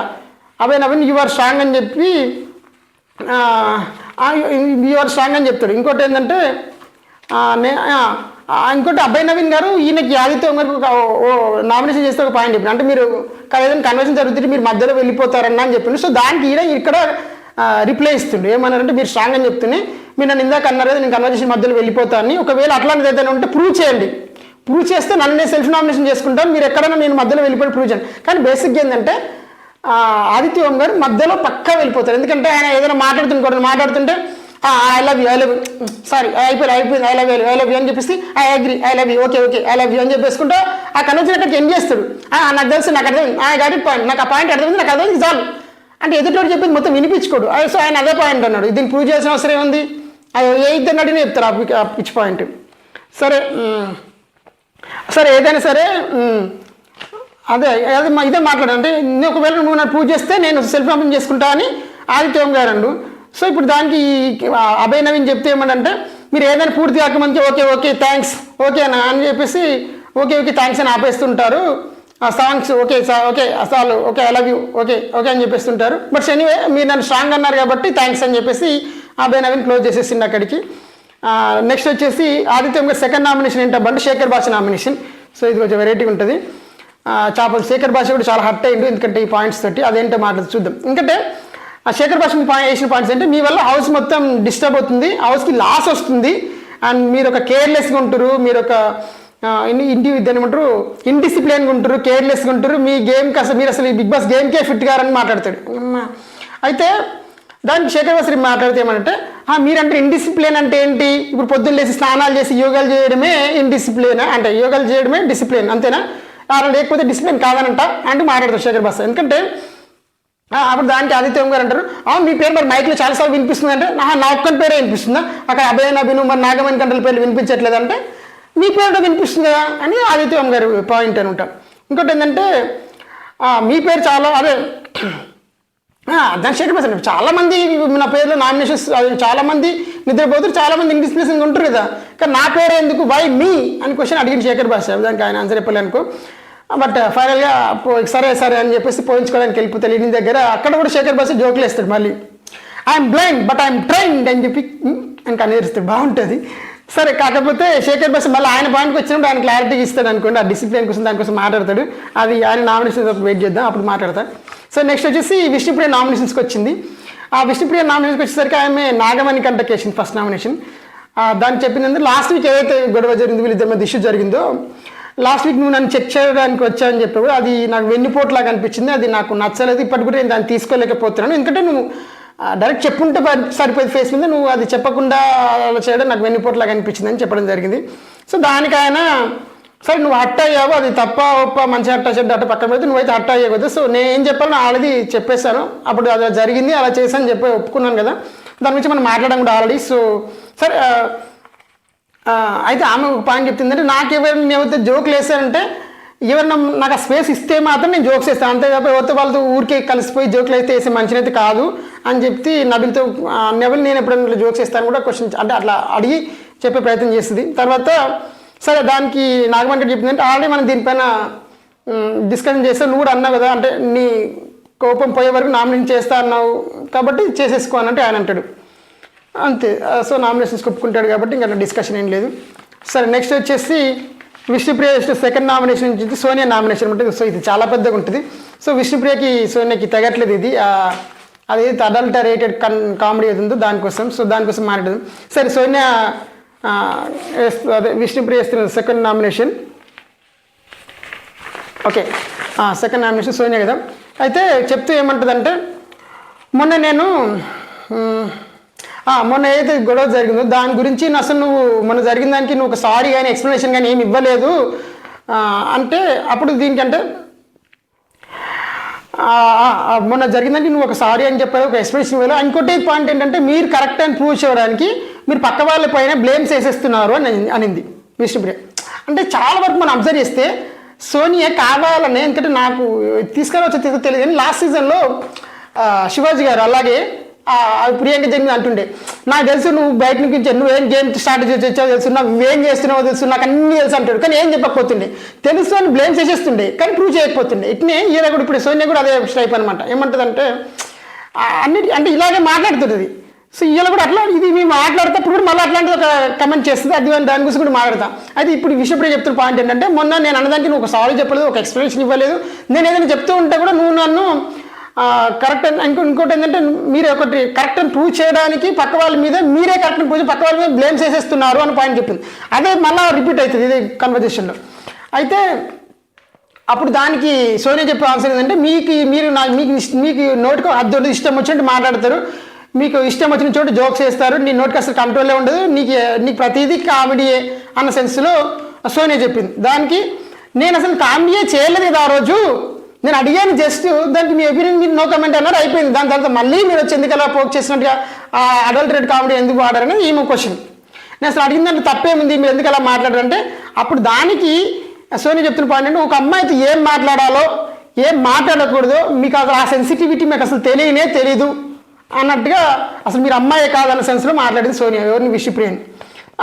Abhay Naveen you are strong అని చెప్పి యు ఆర్ స్ట్రాంగ్ అని చెప్తాడు. ఇంకోటి ఏంటంటే ఇంకోటి అభయ్ నవీన్ గారు ఈయనకి ఆదిత్య గారికి నామినేషన్ చేస్తే ఒక పాయింట్ చెప్పింది, అంటే మీరు ఏదైనా కన్వర్షన్ జరుగుతుంటే మీరు మధ్యలో వెళ్ళిపోతారన్నా అని చెప్పిండు. సో దానికి ఈయన ఇక్కడ రిప్లై ఇస్తుండే ఏమన్నారంటే మీరు స్ట్రాంగ్ అని చెప్తూనే మీరు నన్ను ఇందాక అన్నారు కదా నేను కన్వర్జేషన్ మధ్యలో వెళ్ళిపోతాను, ఒకవేళ అట్లాంటిది ఏదైనా ఉంటే ప్రూవ్ చేయండి, ప్రూవ్ చేస్తే నన్ను నేను సెల్ఫ్ నామినేషన్ చేసుకుంటాను, మీరు ఎక్కడైనా నేను మధ్యలో వెళ్ళిపోయి ప్రూవ్ చేయండి. కానీ బేసిక్గా ఏంటంటే ఆదిత్య ఓం గారు మధ్యలో పక్కా వెళ్ళిపోతారు, ఎందుకంటే ఆయన ఏదైనా మాట్లాడుతుంటే ఐ లవ్ యూ సారీ అయిపోయింది ఐ లవ్ యూ అని చెప్పేసి I agree I love you okay I love you అని చెప్పేసుకుంటే ఆ కన్వర్జన్ అక్కడికి ఎండ్ చేస్తాడు. నాకు తెలుసు, నాకు అర్థమైంది, గాట్ ఇట్ పాయింట్, నాకు ఆ పాయింట్ అర్థమైంది, నాకు అర్థమైంది చాలు అంటే ఎదుటోడు చెప్పింది మొత్తం వినిపించుకోడు. సో ఆయన అదే పాయింట్ అన్నాడు, దీన్ని ప్రూవ్ చేసిన అవసరం ఏముంది, ఏ ఇద్దరు అడిగినా చెప్తారు ఆ పిచ్ పాయింట్. సరే ఏదైనా సరే అదే ఇదే మాట్లాడు అంటే ఒకవేళ నువ్వు నాకు ప్రూవ్ చేస్తే నేను సెల్ఫ్ నామినేషన్ చేసుకుంటా అని ఆదిత్య ఓం గారు అండు. సో ఇప్పుడు దానికి అభయ్ నవీన్ చెప్తే ఏమంటే మీరు ఏదైనా పూర్తి కాకమంది ఓకే థ్యాంక్స్ ఓకేనా అని చెప్పేసి ఓకే థ్యాంక్స్ అని ఆపేస్తుంటారు. ఆ సాంగ్స్ ఓకే అసలు okay I love you okay అని చెప్పేస్తుంటారు. బట్ ఎనీవే మీరు నన్ను స్ట్రాంగ్ అన్నారు కాబట్టి థ్యాంక్స్ అని చెప్పేసి అభయ్ నవీన్ క్లోజ్ చేసేసింది అక్కడికి. నెక్స్ట్ వచ్చేసి ఆదిత్య గారి సెకండ్ నామినేషన్ ఏంటంటే శేఖర్ భాష నామినేషన్. సో ఇది కొంచెం వెరైటీగా ఉంటుంది. శేఖర్ భాష కూడా చాలా హర్ట్ అయ్యిండు ఎందుకంటే ఈ పాయింట్స్ తోటి, అదేంటో మాట్లాడి చూద్దాం. ఎందుకంటే ఆ శేఖర్ భాష వేసిన పాయింట్స్ అంటే మీ వల్ల హౌస్ మొత్తం డిస్టర్బ్ అవుతుంది, హౌస్కి లాస్ వస్తుంది, అండ్ మీరు ఒక కేర్లెస్గా ఉంటారు, మీరు ఒక ఏమంటారు ఇండిసిప్లిన్గా ఉంటారు, కేర్లెస్గా ఉంటారు, మీ గేమ్కి అసలు మీరు అసలు ఈ బిగ్ బాస్ గేమ్కే ఫిట్ గారని మాట్లాడతాడు. అయితే దానికి శేఖర్ భాష మాట్లాడితే ఏమంటే మీరంటే ఇండిసిప్లిన్ అంటే ఏంటి, ఇప్పుడు పొద్దున్న లేసి స్నానాలు చేసి యోగాలు చేయడమే ఇండిసిప్లిన్ అంటే యోగాలు చేయడమే డిసిప్లిన్ అంతేనా, లేకపోతే డిసిప్లిన్ కాదనంట అంటూ మాట్లాడతారు శేఖర్ భాష. ఎందుకంటే అప్పుడు దానికి ఆదిత్య గారు అంటారు మీ పేరు మరి మైక్లో చాలాసార్లు వినిపిస్తుంది అంటే నా ఒక్కని పేరే వినిపిస్తుందా, అక్కడ అభయ నవీన్ మరి నాగమణి కంటల పేర్లు వినిపించట్లేదంటే మీ పేరుతో వినిపిస్తుంది కదా అని ఆదిత్య గారు పాయింట్ అనమాట. ఇంకోటి ఏంటంటే మీ పేరు చాలా దాని శేఖర్ భాష చాలా మంది నా పేరులో నామినేషన్స్ చాలా మంది నిద్రపోతారు, చాలా మంది ఇంగ్లీష్ ప్లేసింగ్ ఉంటారు కదా, కానీ నా పేరు ఎందుకు వై మీ అని క్వశ్చన్ అడిగిన శేఖర్ భాష. దానికి ఆయన ఆన్సర్ చెప్పలే అనుకో. బట్ ఫైనల్గా సరే సరే అని చెప్పేసి పోయించుకోవడానికి వెళ్ళిపోతాడు ఇంటి దగ్గర. అక్కడ కూడా శేఖర్ భాష జోకులు వేస్తాడు మళ్ళీ, I'm blind but I'm trained అని చెప్పి అని కనిపిస్తాడు, బాగుంటుంది. సరే కాకపోతే శేఖర్ భాష మళ్ళీ ఆయన పాయింట్కి వచ్చినప్పుడు ఆయన క్లారిటీకి ఇస్తాడు అనుకోండి, ఆ డిసిప్లిన్ కోసం దానికోసం మాట్లాడతాడు. అది ఆయన నామినేషన్ వెయిట్ చేద్దాం, అప్పుడు మాట్లాడతాడు. సో నెక్స్ట్ వచ్చేసి విష్ణుప్రియ నామినేషన్స్కి వచ్చింది. ఆ విష్ణుప్రియ నామినేషన్కి వచ్చేసరికి ఆమె నాగమణి కంటకేషన్ ఫస్ట్ నామినేషన్. దాన్ని చెప్పిందంటే లాస్ట్ వీక్ ఏదైతే గొడవ జరిగిందో, వీళ్ళిద్దరి మధ్య ఇష్యూ జరిగిందో, లాస్ట్ వీక్ నువ్వు నన్ను చెక్ చేయడానికి వచ్చావని చెప్పావు, అది నాకు వెన్నుపోట్లాగా అనిపించింది, అది నాకు నచ్చలేదు, ఇప్పటి కూడా నేను దాన్ని తీసుకోలేకపోతున్నాను. ఎందుకంటే నువ్వు డైరెక్ట్ చెప్పుంటే సరిపోయేది ఫేస్ మీద, నువ్వు అది చెప్పకుండా అలా చేయడం నాకు వెన్నుపోట్లాగా అనిపించింది అని చెప్పడం జరిగింది. సో దానికి ఆయన సరే నువ్వు హట్ అయ్యావు, అది తప్ప ఒప్ప మంచి హట్ట చెడ్డ అట్ట పక్కన పెడితే నువ్వైతే హట్ అయ్యావు కదా, సో నేను ఏం చెప్పాను ఆల్రెడీ చెప్పేశాను, అప్పుడు అది జరిగింది అలా చేశాను చెప్పి ఒప్పుకున్నాను కదా, దాని గురించి మనం మాట్లాడడం కూడా ఆల్రెడీ. సో సరే అయితే ఆమె ఒక పాయింట్ చెప్తుందంటే, నాకు ఎవరైనా ఎవరైతే జోకులు వేసారంటే ఎవరైనా నాకు ఆ స్పేస్ ఇస్తే మాత్రం నేను జోక్స్ వేస్తాను, అంతే తప్ప ఎవరితో వాళ్ళతో ఊరికే కలిసిపోయి జోకులు అయితే వేసే మంచినైతే కాదు అని చెప్తే నబిల్తో నబిల్ నేను ఎప్పుడైనా జోక్స్ వేస్తాను కూడా క్వశ్చన్ అంటే అట్లా అడిగి చెప్పే ప్రయత్నం చేస్తుంది. తర్వాత సరే దానికి నాగమణి చెప్పిందంటే ఆల్రెడీ మనం దీనిపైన డిస్కషన్ చేస్తే నువ్వు కూడా అన్నావు కదా, అంటే నీ కోపం పోయే వరకు నామినేషన్ చేస్తా అన్నావు కాబట్టి చేసేసుకో అన్నట్టు ఆయన అంటాడు, అంతే. సో నామినేషన్స్ ఒప్పుకుంటాడు కాబట్టి ఇంకా డిస్కషన్ ఏం లేదు. సరే నెక్స్ట్ వచ్చేసి విష్ణుప్రియ సెకండ్ నామినేషన్ నుంచి సోనియా నామినేషన్ ఉంటుంది. సో ఇది చాలా పెద్దగా ఉంటుంది. సో విష్ణుప్రియకి సోనియాకి తగ్గట్లేదు ఇది, అది అడల్టరేటెడ్ కామెడీ ఏది ఉందో దానికోసం. సో దానికోసం మాట్లాడదు. సరే సోనియా అదే విష్ణుప్రియ ఇస్తున్న second nomination, okay second nomination Sonia కదా. అయితే చెప్తూ ఏమంటుందంటే, మొన్న ఏదైతే గొడవ జరిగిందో దాని గురించి అసలు నువ్వు మొన్న జరిగిన దానికి నువ్వు ఒక సారీ కానీ ఎక్స్ప్లెనేషన్ కానీ ఏమి ఇవ్వలేదు అంటే, అప్పుడు దీనికంటే మొన్న జరిగిందంటే నువ్వు ఒక సారీ అని చెప్పావు, ఒక ఎక్స్ప్లెనేషన్ ఇవ్వలేదు. ఇంకోటి పాయింట్ ఏంటంటే, మీరు కరెక్ట్ అని ప్రూవ్ చేయడానికి మీరు పక్క వాళ్ళ పైన బ్లేమ్స్ వేసేస్తున్నారు అని అనింది విష్ణుప్రియ. అంటే చాలా వరకు మనం అబ్జర్వ్ చేస్తే సోనియా కావాలనే, ఎందుకంటే నాకు తీసుకురావచ్చో తెలియదు కానీ లాస్ట్ సీజన్లో శివాజీ గారు అలాగే ప్రియాంక జరిగింది అంటుండే, నాకు తెలుసు నువ్వు బయట నుంచి నువ్వేం గేమ్ స్టార్ట్ చేసావు తెలుసు, నువ్వేం చేస్తున్నావో తెలుసు, నాకు అన్నీ తెలుసు అంటాడు, కానీ ఏం చెప్పకపోతుండే, తెలుసు అని బ్లేమ్ చేసేస్తుండే కానీ ప్రూవ్ చేయకపోతుండే. ఇట్నే ఈయన కూడా ఇప్పుడు సోనియా కూడా అదే టైప్ అనమాట. ఏమంటుందంటే అన్నిటి అంటే ఇలాగే మాట్లాడుతుంది. సో ఇలా కూడా అట్లా ఇది మేము మాట్లాడేటప్పుడు కూడా మళ్ళీ అట్లాంటిది ఒక కమెంట్ చేస్తుంది, అది దాని గురించి కూడా మాట్లాడతాం. అయితే ఇప్పుడు విషయప్రియ చెప్తున్న పాయింట్ ఏంటంటే, మొన్న నేను అన్నదానికి నువ్వు ఒక సారీ చెప్పలేదు, ఒక ఎక్స్ప్లెనేషన్ ఇవ్వలేదు, నేను ఏదైనా చెప్తూ ఉంటే కూడా నువ్వు నన్ను కరెక్ట్ ఇంకోటి ఏంటంటే, మీరు ఒకటి కరెక్ట్ అని ప్రూవ్ చేయడానికి పక్క వాళ్ళ మీద మీరే కరెక్ట్ ప్రూవ్ పక్క వాళ్ళ మీద బ్లేమ్ చేసేస్తున్నారు అని పాయింట్ చెప్పింది. అదే మళ్ళీ రిపీట్ అవుతుంది ఇదే కన్వర్జేషన్లో. అయితే అప్పుడు దానికి సోనియా చెప్పే ఆన్సర్ ఏంటంటే, మీకు నోటికి అద్దొడ్డు ఇష్టం వచ్చినట్టు మాట్లాడతారు, మీకు ఇష్టం వచ్చిన చోటు జోక్స్ వేస్తారు, నీ నోటికి అసలు కంట్రోలే ఉండదు, నీకు ప్రతిదీ కామెడీయే అన్న సెన్స్లో సోనియా చెప్పింది. దానికి నేను అసలు కామెడీయే చేయలేదు కదా ఆ రోజు, నేను అడిగాను జస్ట్, దానికి మీ ఒపీనియన్ మీరు నో కమెంట్ అన్నారు, అయిపోయింది. దాని తర్వాత మళ్ళీ మీరు వచ్చి ఎందుకు అలా పోక్ చేసినట్టుగా అడల్టరేట్ కామెడీ ఎందుకు వాడారనేది ఈమె క్వశ్చన్. నేను అసలు అడిగిందంటే తప్పేముంది, మీరు ఎందుకు అలా మాట్లాడారంటే, అప్పుడు దానికి సోనియా చెప్తున్న పాయింట్ అంటే, ఒక అమ్మాయితో ఏం మాట్లాడాలో ఏం మాట్లాడకూడదో మీకు అసలు ఆ సెన్సిటివిటీ మీకు అసలు తెలీదు అన్నట్టుగా, అసలు మీరు అమ్మాయే కాదన్న సెన్స్లో మాట్లాడింది సోనియా, ఎవరిని విష్ణుప్రియని.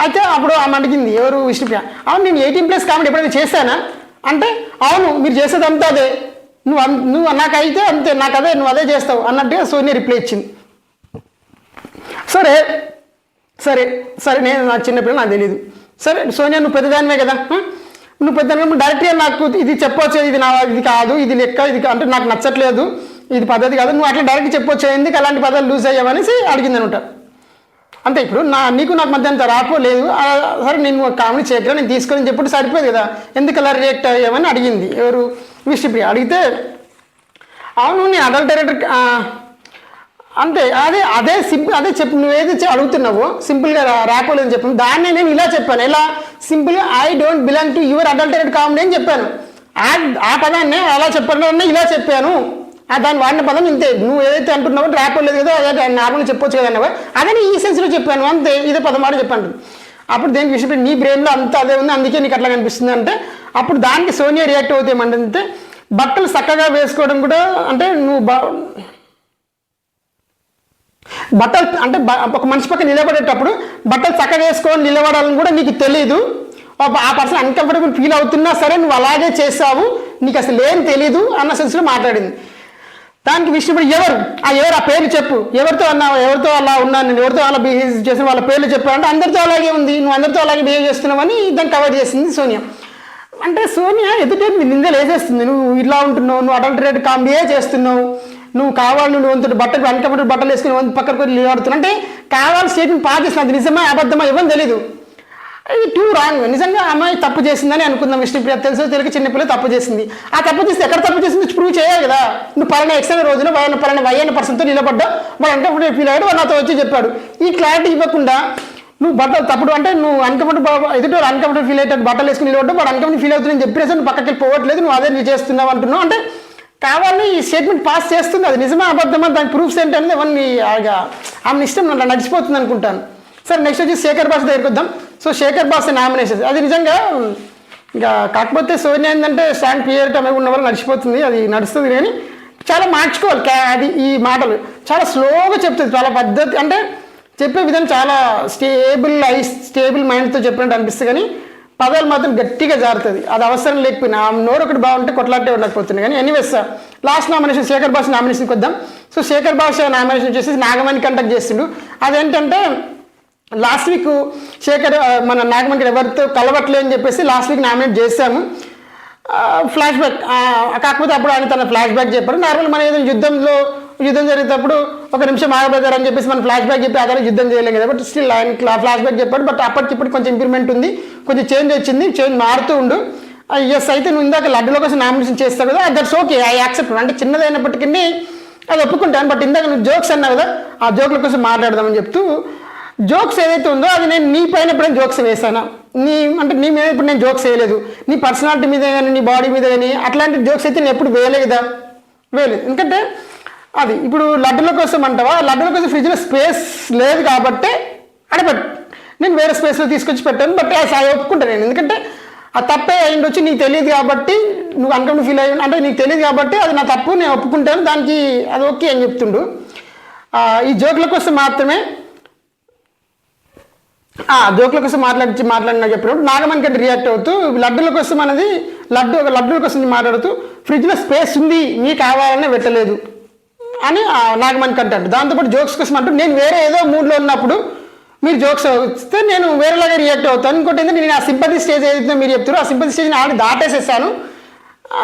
అయితే అప్పుడు ఆమె అడిగింది, ఎవరు విష్ణుప్రియ, అవును నేను 18+ కామెడీ ఎప్పుడైనా చేశానా అంటే, అవును మీరు చేసేది అంతా అదే, నువ్వు నాకైతే అంతే, నాకు అదే, నువ్వు అదే చేస్తావు అన్నట్టుగా సోనియా రిప్లై ఇచ్చింది. సరే సరే సరే నేను నాకు చిన్నపిల్ల నాకు తెలియదు, సరే సోనియా నువ్వు పెద్దదానివే కదా, నువ్వు పెద్దదాని డైరెక్ట్గా నాకు ఇది చెప్పవచ్చు, ఇది కాదు, ఇది లెక్క, ఇది అంటే నాకు నచ్చట్లేదు, ఇది పద్ధతి కాదు, నువ్వు అట్లా డైరెక్ట్ చెప్పొచ్చు, ఎందుకు అలాంటి పదాలు లూజ్ అయ్యావనేసి అడిగింది అనమాట. అంతే, ఇప్పుడు నాకు మధ్య అంత రాపో లేదు, సరే నేను కామెడీ చేయగల నేను తీసుకొని చెప్పుడు సరిపోదు కదా, ఎందుకు అలా రియాక్ట్ అయ్యామని అడిగింది ఎవరు విష్ణుప్రియ. అడిగితే అవును నేను అడల్టరేటర్ అంతే, అదే సింపుల్, అదే చెప్పు, నువ్వేది అడుగుతున్నావో సింపుల్గా రాపోలేదని చెప్పాను, దాన్నే నేను ఇలా చెప్పాను, ఎలా సింపుల్గా I don't belong to your adulterate comedy అని చెప్పాను. ఆ పదాన్ని అలా చెప్పాను, ఇలా చెప్పాను, దాన్ని వాడిన పదం ఇంతే, నువ్వు ఏదైతే అంటున్నావో రాపోలేదు కదా, అదే నార్మల్గా చెప్పొచ్చు కదా అన్నవా, అదే ఈ సెన్స్లో చెప్పాను అంతే, ఇదే పదం వాడు చెప్పాను. అప్పుడు దేనికి విషయం నీ బ్రెయిన్లో అంతా అదే ఉంది, అందుకే నీకు అట్లా కనిపిస్తుంది అంటే, అప్పుడు దానికి సోనియా రియాక్ట్ అవుతాయి ఏమంటే, బట్టలు చక్కగా వేసుకోవడం కూడా అంటే నువ్వు బట్టలు అంటే ఒక మనిషి పక్కన నిలబడేటప్పుడు బట్టలు చక్కగా వేసుకొని నిలబడాలని కూడా నీకు తెలియదు, ఆ పర్సన్ అన్కంఫర్టబుల్ ఫీల్ అవుతున్నా సరే నువ్వు అలాగే చేసావు, నీకు అసలు ఏం తెలీదు అన్న సెన్స్లో మాట్లాడింది. దానికి విష్ణుప్రియ ఎవరు ఆ పేర్లు చెప్పు, ఎవరితో అన్నావు, ఎవరితో అలా ఉన్నాను నేను, ఎవరితో అలా బిహేవ్ చేసిన వాళ్ళ పేర్లు చెప్పావంటే అందరితో అలాగే ఉంది, నువ్వు అందరితో అలాగే బిహేవ్ చేస్తున్నావని దాన్ని కవర్ చేసింది సోనియా. అంటే సోనియా ఎదుటే నిందలు వేసేస్తుంది, నువ్వు ఇలా ఉంటున్నావు, నువ్వు అడల్టరేట్ కామెడీయే చేస్తున్నావు, నువ్వు కావాలి నువ్వు వంతుడు బట్టలు అన్కంఫర్టబుల్ బట్టలు వేసుకుని వంతు పక్కకు నిలబడుతున్నావు అంటే కావాలి స్టేట్మెంట్ పాస్ చేస్తుంది, అది నిజమా అబద్ధమా ఇవ్వని తెలీదు. ఇది టూ రాంగ్. నిజంగా అమ్మాయి తప్పు చేసిందని అనుకుందాం, విష్ణుప్రియ తెలుసో తెలియక చిన్నపిల్ల తప్పు చేసింది, ఆ తప్పు చేస్తే ఎక్కడ తప్పు చేసింది ప్రూవ్ చేయాలి కదా. నువ్వు పలానా ఎక్స్టైన రోజున పలానా వైఎన్ పర్సన్తో నిలబడ్డా వాడు అన్కంఫర్టబుల్ ఫీల్ అయ్యాడు, వాడు నాతో వచ్చి చెప్పాడు, ఈ క్లారిటీ ఇవ్వకుండా నువ్వు బట్టలు తప్పుడు అంటే నువ్వు ఎదుటి అన్కంఫర్టబుల్ ఫీల్ అయ్యేటట్టు బట్టలు వేసుకుని నిలబడ్డా వాడు అన్కంఫర్టబుల్ ఫీల్ అవుతుందని చెప్పేసి నువ్వు పక్కకి పోవట్లేదు, నువ్వు అదే నువ్వు చేస్తున్నావు అంటున్నావు అంటే కావాలని ఈ స్టేట్మెంట్ పాస్ చేస్తుంది, అది నిజమా అబద్ధమా దానికి ప్రూఫ్స్ ఏంటనేది ఎవరిని ఆమె ఇష్టం అట్లా నడిచిపోతుంది అనుకుంటాను. సరే నెక్స్ట్ వచ్చి శేఖర్ భాష దగ్గరికి వద్దాం. సో శేఖర్ భాష నామినేషన్ అది నిజంగా ఇంకా కాకపోతే సోనియా ఏంటంటే స్టాండ్ క్లియర్ టైం ఉన్న వాళ్ళు నడిచిపోతుంది, అది నడుస్తుంది కానీ చాలా మార్చుకోవాలి. అది ఈ మాటలు చాలా స్లోగా చెప్తుంది, చాలా పద్ధతి అంటే చెప్పే విధానం చాలా స్టేబుల్ మైండ్తో చెప్పినట్టు అనిపిస్తుంది కానీ పదాలు మాత్రం గట్టిగా జారుతుంది, అది అవసరం లేకపోయినా ఆ నోరు ఒకటి బాగుంటే కొట్లాటే ఉండకపోతుంది. కానీ ఎనీవేస్ లాస్ట్ నామినేషన్ శేఖర్ భాష నామినేషన్కి వద్దాం. సో శేఖర్ భాష నామినేషన్ వచ్చేసి నాగమణి కంటెక్ట్ చేసిండు. అదేంటంటే లాస్ట్ వీక్ మన నాగమణి ఎవరితో కలవట్లే అని చెప్పేసి లాస్ట్ వీక్ నామినేట్ చేశాము. ఫ్లాష్ బ్యాక్ కాకపోతే అప్పుడు ఆయన తన ఫ్లాష్ బ్యాక్ చెప్పారు. నార్మల్ మన ఏదైనా యుద్ధం జరిగేటప్పుడు ఒక నిమిషం ఆగబెడతారు అని చెప్పేసి మనం ఫ్లాష్ బ్యాక్ చెప్పి అదే యుద్ధం చేయలేం కదా, బట్ స్టిల్ ఆయన ఫ్లాష్ బ్యాక్ చెప్పాడు. బట్ అప్పటికిప్పుడు కొంచెం ఇంప్రూవ్మెంట్ ఉంది, కొంచెం చేంజ్ వచ్చింది, చేంజ్ మారుతూ ఉండు. ఎస్ అయితే నువ్వు ఇందాక లడ్డులో కోసం నామినేషన్ చేస్తావు కదా, దట్స్ ఓకే, ఐ యాక్సెప్ట్. అంటే చిన్నదైనప్పటికీ అది ఒప్పుకుంటాను, బట్ ఇందాక నువ్వు జోక్స్ అన్నావు కదా, ఆ జోక్ల కోసం మాట్లాడదామని చెప్తూ జోక్స్ ఏదైతే ఉందో అది నేను నీ పైన ఎప్పుడైనా జోక్స్ వేసాను, నీ మీద ఇప్పుడు నేను జోక్స్ వేయలేదు, నీ పర్సనాలిటీ మీద కానీ నీ బాడీ మీద కానీ అట్లాంటి జోక్స్ అయితే నేను ఎప్పుడు వేయలేదు. ఎందుకంటే అది ఇప్పుడు లడ్డుల కోసం అంటావా, లడ్డుల కోసం ఫ్రిడ్జ్లో స్పేస్ లేదు కాబట్టి అడపెట్టు, నేను వేరే స్పేస్లో తీసుకొచ్చి పెట్టాను. బట్ అది ఒప్పుకుంటాను నేను, ఎందుకంటే ఆ తప్పే అయిండొచ్చి నీకు తెలియదు కాబట్టి నువ్వు అన్కంఫర్టబుల్ ఫీల్ అయ్యి అంటే నీకు తెలియదు కాబట్టి అది నా తప్పు, నేను ఒప్పుకుంటాను, దానికి అది ఓకే అని చెప్తుండు. ఈ జోకుల కోసం మాత్రమే జోకుల కోసం మాట్లాడినా చెప్పినప్పుడు నాగమణి కంటే రియాక్ట్ అవుతూ లడ్డుల కోసం అనేది లడ్డుల కోసం మాట్లాడుతూ ఫ్రిడ్జ్లో స్పేస్ ఉంది మీకు కావాలనే పెట్టలేదు అని నాగమణి కంటే అంటాడు. దాంతోపాటు జోక్స్ కోసం అంటూ నేను వేరే ఏదో మూడ్లో ఉన్నప్పుడు మీరు జోక్స్ వస్తే నేను వేరేలాగా రియాక్ట్ అవుతాను. ఇంకోటి ఏంటంటే నేను ఆ సింపతి స్టేజ్ ఏదైతే మీరు చెప్తారో ఆ సింపతి స్టేజ్ని ఆల్రెడీ దాటేసేసాను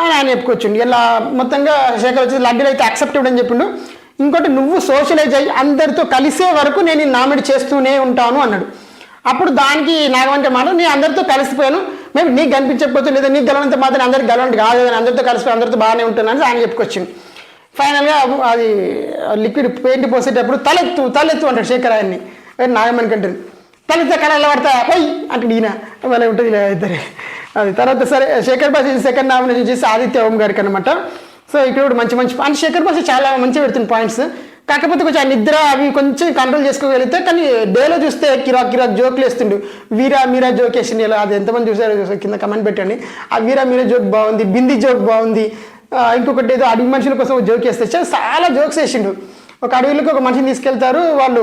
అని ఆయన చెప్పుకోవచ్చుండి. ఇలా మొత్తంగా శేఖర్ వచ్చేసి లడ్డూలు అయితే యాక్సెప్టెడ్ అని చెప్పిండు. ఇంకోటి నువ్వు సోషలైజ్ అయ్యి అందరితో కలిసే వరకు నేను నామినేట్ చేస్తూనే ఉంటాను అన్నాడు. అప్పుడు దానికి నాగమంటే మాట నేను అందరితో కలిసిపోయాను, మేము నీకు కనిపించకపోతే లేదా నీకు గెలవంత మాత్రం అందరికి గెలవంటి కాదు కదా, అందరితో కలిసిపోయి అందరితో బాగానే ఉంటున్నాను ఆయన చెప్పుకొచ్చింది. ఫైనల్గా అది లిక్విడ్ పెయింట్ పోసేటప్పుడు తలెత్తు అంటాడు శేఖర్ ఆయన్ని, నాగమణి కంటారు తలెత్తే కళ పడతా పోయి అంటే ఈయన వాళ్ళ ఉంటుంది ఇలా ఇద్దరే. అది తర్వాత సరే శేఖర్ భాష సెకండ్ నామినేషన్ చేసి ఆదిత్య ఓం గారికి అనమాట. సో ఇక్కడ కూడా మంచి అంటే శేఖర్ భాష చాలా మంచిగా పెడుతుంది పాయింట్స్, కాకపోతే కొంచెం ఆ నిద్ర అవి కొంచెం కంట్రోల్ చేసుకోగలిగితే. కానీ డేలో చూస్తే కిరాక్ జోకులు వేస్తుండు, మీరా జోక్ వేసింది. ఇలా అది ఎంతమంది చూసారో కింద కమెంట్ పెట్టండి. ఆ మీరా జోక్ బాగుంది, బింది జోక్ బాగుంది, ఇంకొకటి ఏదో అడవి మనుషుల కోసం జోక్ వేస్తే చాలా జోక్స్ వేసిండు. ఒక అడవిలోకి ఒక మనిషిని తీసుకెళ్తారు, వాళ్ళు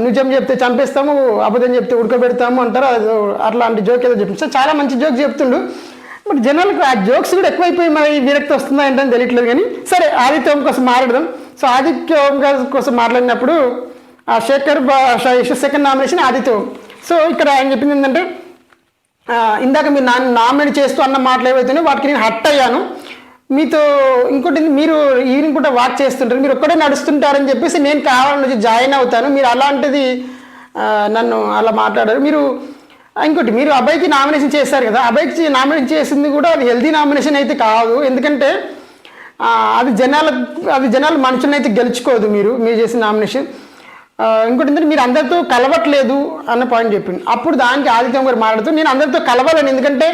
నిజం చెప్తే చంపేస్తాము, అబద్ధం చెప్తే ఉడకబెడతాము అంటారు, అట్లాంటి జోక్ ఏదో చెప్పించారు. చాలా మంచి జోక్ చెప్తుండు. బట్ జనాలకు ఆ జోక్స్ కూడా ఎక్కువైపోయి మరి విరక్తి వస్తుందా ఏంటని తెలియట్లేదు. కానీ సరే ఆదిత్య ఓం కోసం మాట్లాడదాం. సో ఆదిత్య ఓం గారి కోసం మాట్లాడినప్పుడు ఆ శేఖర్ సెకండ్ నామినేషన్ ఆదిత్య ఓం. సో ఇక్కడ ఆయన చెప్పింది ఏంటంటే ఇందాక మీరు నామినేట్ చేస్తూ అన్న మాటలు ఏవైతేనే వాటికి నేను హట్ అయ్యాను. మీతో ఇంకోటి మీరు ఈవినింగ్ పూట వాక్ చేస్తుంటారు, మీరు ఒక్కడే నడుస్తుంటారని చెప్పేసి నేను కావాలని వచ్చి జాయిన్ అవుతాను, మీరు అలాంటిది నన్ను అలా మాట్లాడారు. మీరు ఇంకోటి మీరు అబ్బాయికి నామినేషన్ చేశారు కదా, అబ్బాయికి నామినేషన్ చేసింది కూడా అది హెల్తీ నామినేషన్ అయితే కాదు. ఎందుకంటే అది జనాలు మనుషులను అయితే గెలుచుకోదు మీరు చేసిన నామినేషన్. ఇంకోటి ఏంటంటే మీరు అందరితో కలవట్లేదు అన్న పాయింట్ చెప్పింది. అప్పుడు దానికి ఆదిత్యం గారు మాట్లాడుతూ నేను అందరితో కలవాలని, ఎందుకంటే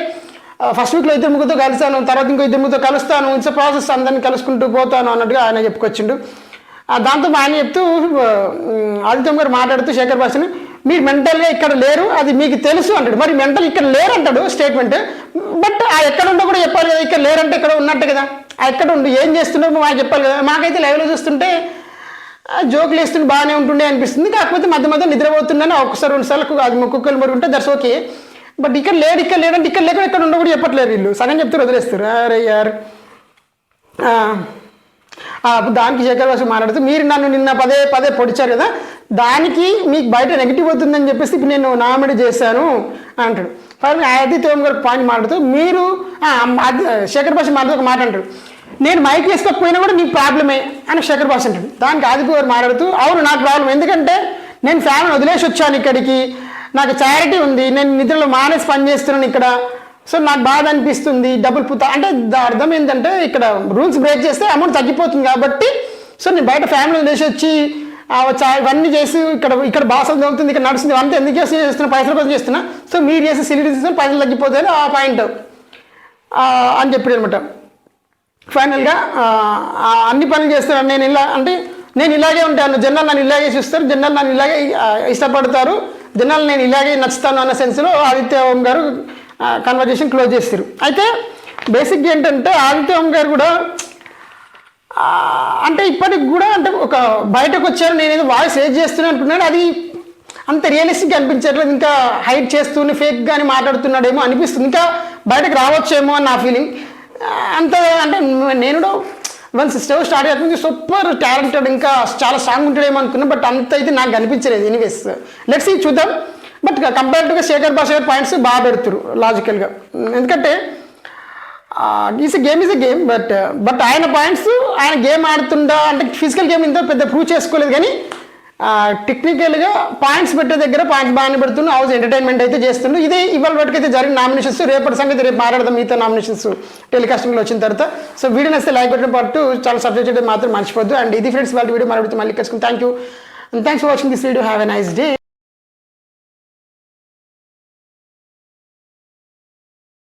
ఫస్ట్ వీక్లో ఇద్దరు ముగ్గురితో కలిసాను, తర్వాత ఇంకో ఇద్దరు ముగ్గురితో కలుస్తాను, ఇట్స్ ప్రాసెస్, అందరిని కలుసుకుంటూ పోతాను అన్నట్టుగా ఆయన చెప్పుకొచ్చిండు. దాంతో ఆయన చెప్తూ ఆదిత్యం గారు మాట్లాడుతూ శేఖర్ భాషని మీరు మెంటల్గా ఇక్కడ లేరు అది మీకు తెలుసు అంటాడు. మరి మెంటల్ ఇక్కడ లేరు అంటాడు స్టేట్మెంట్, బట్ ఆ ఎక్కడ ఉండో కూడా చెప్పాలి కదా, ఇక్కడ లేరంటే ఇక్కడ ఉన్నట్టు కదా, ఆ ఎక్కడ ఉండు ఏం చేస్తున్నారు మాకు చెప్పాలి కదా. మాకైతే లైవ్లో చూస్తుంటే జోకులు వేస్తుంటే బాగానే ఉంటుండే అనిపిస్తుంది. కాకపోతే మధ్య మధ్య నిద్రపోతుందని ఒకసారి 2 సార్లు అది ఒక్కొక్కరు మరి ఉంటే దట్స్ ఓకే. బట్ ఇక్కడ లేడంటే ఇక్కడ లేకుండా ఇక్కడ ఉండవు కూడా చెప్పట్లేదు వీళ్ళు, సగం చెప్తారు వదిలేస్తారు. అరే యార్ దానికి శేఖర్ భాష మాట్లాడుతూ మీరు నన్ను నిన్న పదే పదే పొడిచారు కదా, దానికి మీకు బయట నెగిటివ్ అవుతుందని చెప్పేసి ఇప్పుడు నేను నామినేట్ చేశాను అంటాడు. ఆదిత్య ఓం గారికి పాయింట్ మాట్లాడుతూ మీరు శేఖర్ భాష మాట్లాడుతూ ఒక మాట అంటాడు, నేను మైక్ వేసుకోకపోయినా కూడా నీకు ప్రాబ్లమే అని శేఖర్ భాష అంటాడు. దానికి ఆదిత్య గారు మాట్లాడుతూ అవును నాకు ప్రాబ్లం, ఎందుకంటే నేను ఫ్యామిలీ వదిలేసి వచ్చాను ఇక్కడికి, నాకు చారిటీ ఉంది, నేను నిద్రలో మానేసి పని చేస్తున్నాను ఇక్కడ, సో నాకు బాధ అనిపిస్తుంది డబ్బులు పుతా అంటే అర్థం ఏంటంటే ఇక్కడ రూల్స్ బ్రేక్ చేస్తే అమౌంట్ తగ్గిపోతుంది కాబట్టి సో నేను బయట ఫ్యామిలీ వదిలేసి వచ్చి ఇవన్నీ చేసి ఇక్కడ బాసలు దొరుకుతుంది, ఇక్కడ నడుస్తుంది, అంతా ఎందుకు చేస్తున్నా పైసల కోసం చేస్తున్నా, సో మీరు చేసి సిలిండర్ తీసుకొని పైసలు తగ్గిపోతాయని ఆ పాయింట్ అని చెప్పాడు అనమాట. ఫైనల్గా అన్ని పనులు చేస్తాను నేను ఇలా అంటే నేను ఇలాగే ఉంటాను, జనాలు నన్ను ఇలాగే చూస్తారు, జనాలు నన్ను ఇలాగే ఇష్టపడతారు, జనాలు నేను ఇలాగే నచ్చుతాను అన్న సెన్స్లో ఆదిత్య ఓం గారు కన్వర్జేషన్ క్లోజ్ చేస్తారు. అయితే బేసిక్గా ఏంటంటే ఆదిత్య ఓం గారు కూడా అంటే ఇప్పటికి కూడా అంటే ఒక బయటకు వచ్చారు నేను ఏదో వాయిస్ రేజ్ చేస్తూనే అంటున్నాడు, అది అంత రియలిస్టిక్గా అనిపించట్లేదు, ఇంకా హైడ్ చేస్తూనే ఫేక్గానే మాట్లాడుతున్నాడేమో అనిపిస్తుంది, ఇంకా బయటకు రావచ్చేమో అని నా ఫీలింగ్. అంత అంటే నేను వన్ స్టవ్ స్టార్ట్ అవుతుంది సూపర్ టాలెంటెడ్, ఇంకా చాలా స్ట్రాంగ్ ఉంటాడేమో అనుకున్నా, బట్ అంత అయితే నాకు కనిపించలేదు. ఎనీవేస్ లెట్స్ సీ చూద్దాం. బట్ కంపేర్డ్గా శేఖర్ భాష గారి పాయింట్స్ బాగా పెడుతురు లాజికల్గా, ఎందుకంటే is game is a game, but ఆయన పాయింట్స్ ఆయన గేమ్ ఆడుతుండా అంటే ఫిజికల్ గేమ్ ఇంత పెద్ద ప్రూవ్ చేసుకోలేదు, కానీ టెక్నికల్గా పాయింట్స్ పెట్టే దగ్గర పాయింట్స్ బాగానే పెడుతుండు, హౌస్ ఎంటర్టైన్మెంట్ అయితే చేస్తుండు. ఇదే ఇవాళ వరకైతే జరిగిన నామినేషన్స్. రేపటి సంగతి రేపు మాట్లాడదాం మిగతా నామినేషన్స్ టెలికాస్టింగ్లో వచ్చిన తర్వాత. సో వీడియో నచ్చితే లైక్ పెట్టడం పాటు చాలా సబ్జెక్ట్ చేయడం మాత్రం మర్చిపోద్దు. అండ్ ఇది ఫ్రెండ్స్ వాళ్ళ వీడియో మాట్లాడుతూ మళ్ళీ కలుసుకుంటాం. Thank you and thanks for watching this video. Have a nice day.